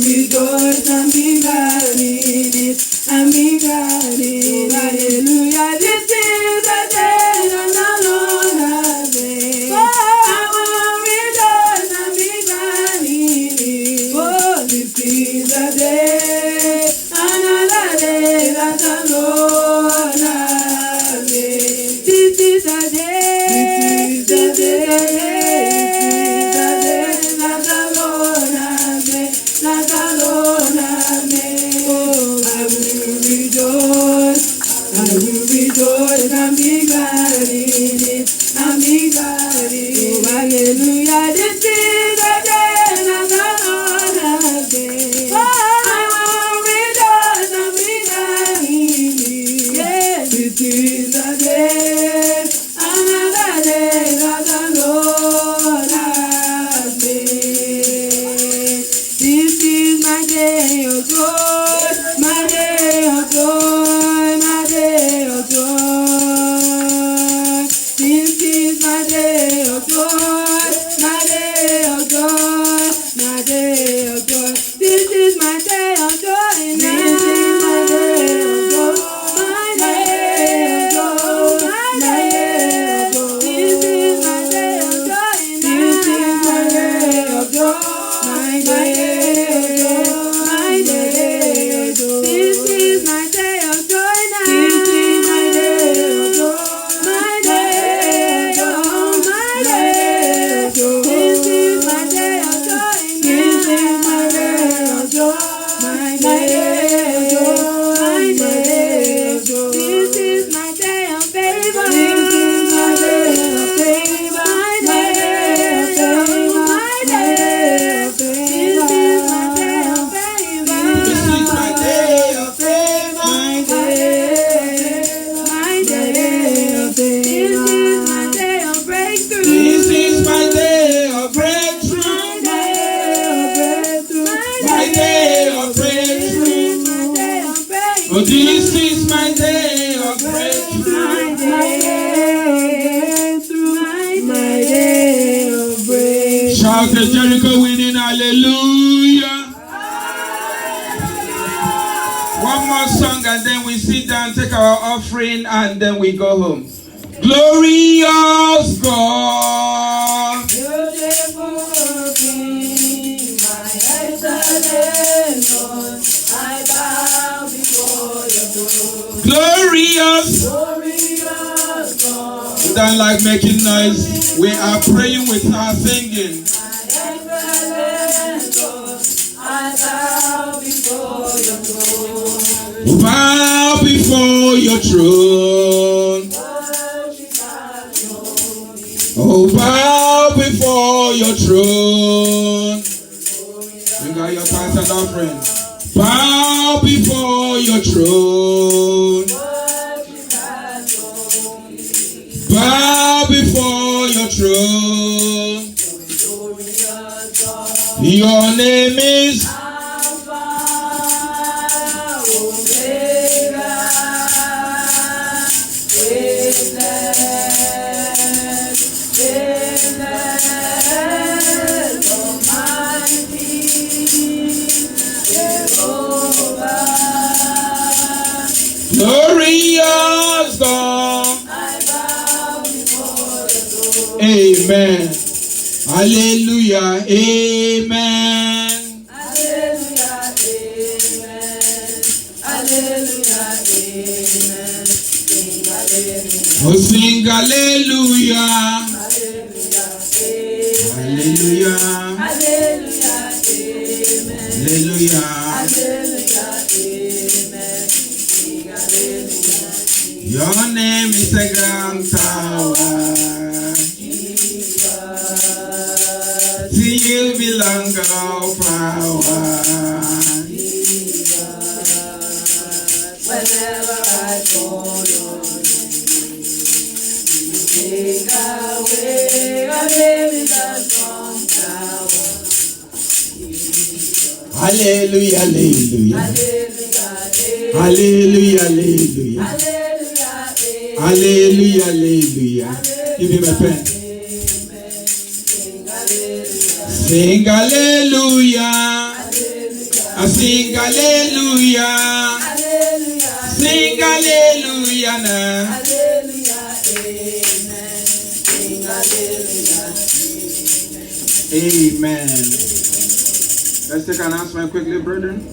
rejoice and be glad in it, and be glad in it. Hallelujah, this is the day that the Lord has made. I will rejoice and be glad in it. Oh, this is the day, another day Oh, this is my day of breakthrough. My day of breakthrough. Shout the Jericho winning, hallelujah. One more song and then we sit down, take our offering, and then we go home. Glorious God. Beautiful King, my excellent Lord, I bow before your throne. Glorious. Glorious God. We don't like making noise. We are praying with our singing. My excellent Lord, I bow before your throne. Bow before your throne. Oh, bow before your throne. You got your tithes and offering. Bow before your throne. Bow before your throne. Your name is glorious God. Amen. Hallelujah. Amen. Hallelujah. Amen. Hallelujah. Amen. Sing hallelujah. Oh, sing hallelujah. Hallelujah. Hallelujah. Hallelujah. Amen. Hallelujah. Hallelujah. Amen. Sing hallelujah. Your name is a grand tower. To you belong all power. Whenever I call your name, you take away a baby that's from tower. Hallelujah, hallelujah. Hallelujah. Hallelujah, hallelujah. Hallelujah. Hallelujah, hallelujah. Give him a pen. Sing hallelujah. I sing hallelujah. Sing hallelujah now. Amen. Let's take an announcement quickly, brethren.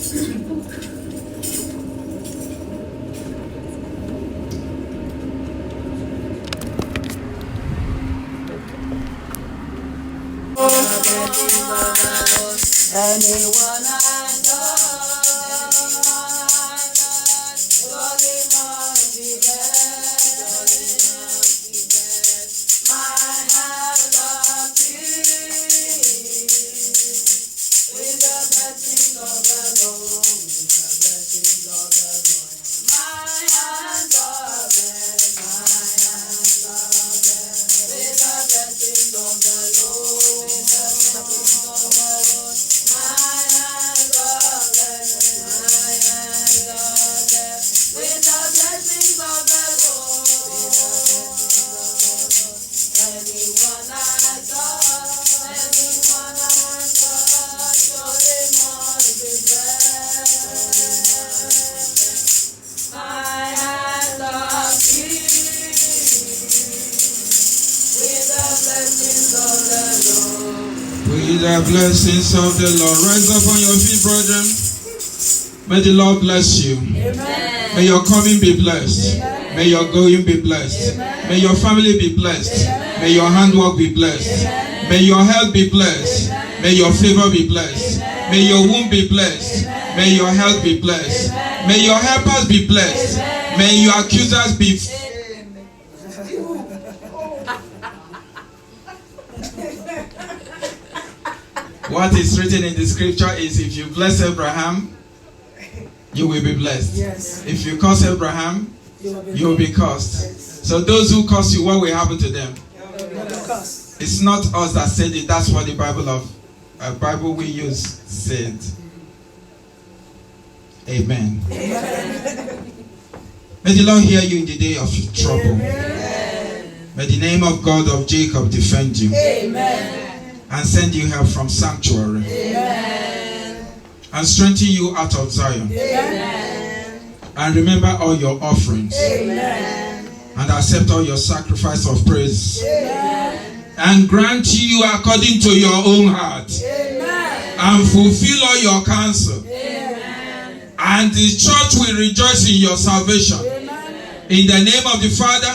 Anyone I touch, surely must be blessed. My hands are filled with the blessings of the Lord. My hands are blessed. With the blessings of the Lord. With the blessings of the Lord. Rise up on your feet, brethren. May the Lord bless you. Amen. May your coming be blessed. Amen. May your going be blessed. Amen. May your family be blessed. Amen. May your handwork be blessed. Amen. May your health be blessed. Amen. May your favor be blessed. Amen. May your womb be blessed. Amen. May your health be blessed. Amen. May your helpers be blessed. Amen. May your accusers be What is written in the scripture is, if you bless Abraham, you will be blessed. Yes. If you curse Abraham, you will be cursed. So those who curse you, what will happen to them? It's not us that said it. That's what the Bible we use said. Amen. May the Lord hear you in the day of trouble. May the name of God of Jacob defend you. And send you help from sanctuary. And strengthen you out of Zion. And remember all your offerings. And accept all your sacrifice of praise. And grant you according to your own heart. And fulfill all your counsel. And the church will rejoice in your salvation. In the name of the Father.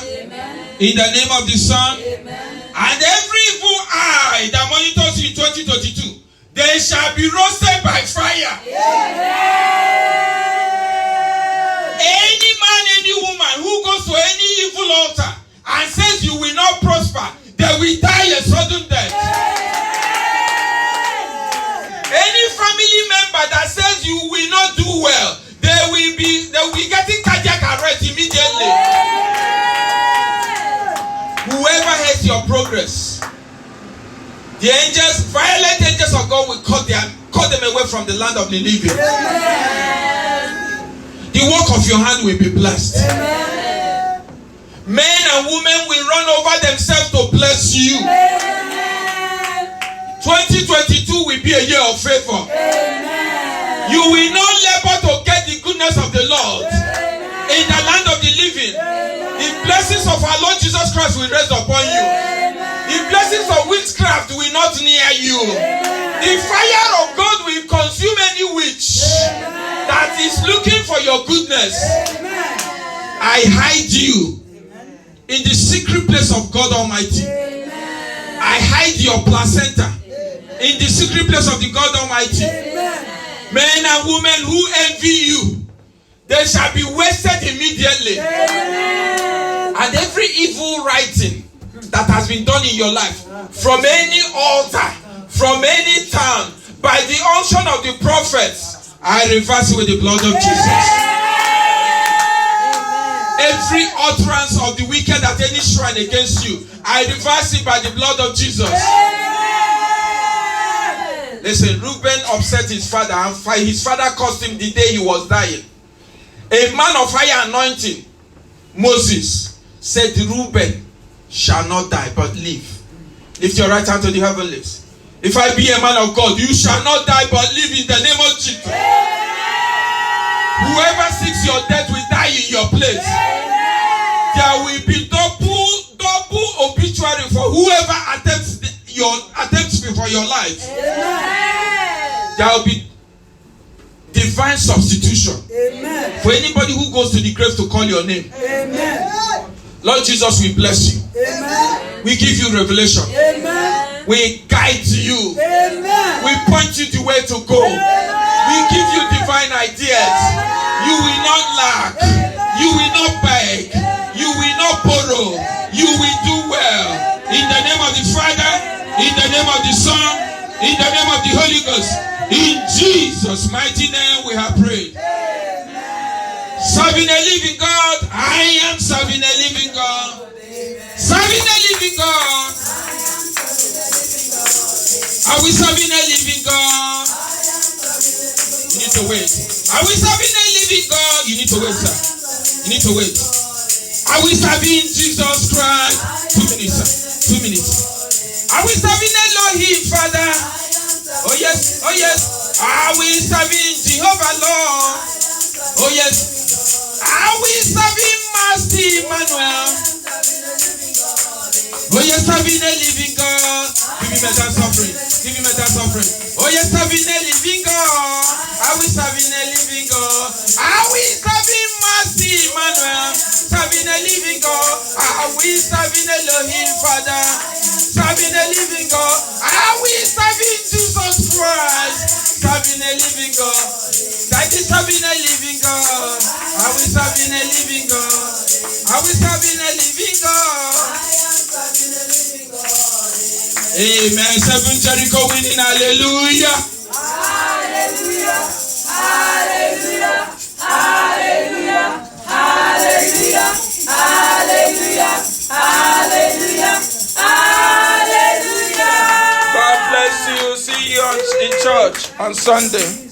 In the name of the Son. And every evil eye that monitors you in 2022, they shall be roasted by fire. Any man, any woman who goes to any evil altar and says you will not prosper, they will die a sudden death. Any family member that says you will not do well, they will be getting cardiac arrest immediately. Whoever hates your progress, the angels, violent angels of God will cut them away from the land of the living. The work of your hand will be blessed. Men and women will run over themselves to bless you. 2022 will be a year of favor. You will not labor to get the goodness of the Lord in the land of the living. The blessings of our Lord Jesus Christ will rest upon you. The blessings of witchcraft will not near you. The fire of God will consume any witch that is looking for your goodness. I hide you in the secret place of God Almighty. I hide your placenta in the secret place of the God Almighty. Men and women who envy you, they shall be wasted immediately. And every evil writing that has been done in your life, from any altar, from any town, by the unction of the prophets, I reverse it with the blood of Jesus. Every utterance of the wicked at any shrine against you, I reverse it by the blood of Jesus. Listen, Reuben upset his father, and his father cursed him the day he was dying. A man of higher anointing, Moses, said, Reuben shall not die but live. Lift your right hand to the heavens. If I be a man of God, you shall not die but live in the name of Jesus. Whoever seeks your death will die in your place. There will be double obituary for whoever attempts for your life. There will be divine substitution for anybody who goes to the grave to call your name. Lord Jesus, we bless you. We give you revelation. We guide you. We point you the way to go. We give you divine ideas. You will not lack. You will not beg. You will not borrow. You will do well. In the name of the Father, in the name of the Son, in the name of the Holy Ghost. In Jesus' mighty name we have prayed. Serving a living God. I am serving a living God. Serving a living God. Are we serving a living God? You need to wait. Are we serving a living God? You need to wait, sir. You need to wait. Are we serving Jesus Christ? 2 minutes, sir. 2 minutes. Are we serving Elohim, Father? Oh yes, oh yes. Are we serving Jehovah Lord? Oh yes. Are we serving Master Emmanuel? Oh yes, serving a living God. Give him a dance offering. Give him a dance offering. Oh yes, serving a living God. Are we serving a living God? Are we serving Master Emmanuel? Serving a living God. Are we serving Elohim, Father? Serving a living God. Are we serving Jesus Christ? Serving a living God. That is serving a living God. Are we serving a living God? Are we serving a living God? Amen. 7 Jericho winning. Hallelujah. Hallelujah. Hallelujah. Hallelujah. Hallelujah. Hallelujah. Hallelujah. Hallelujah. God bless you. See you in church on Sunday.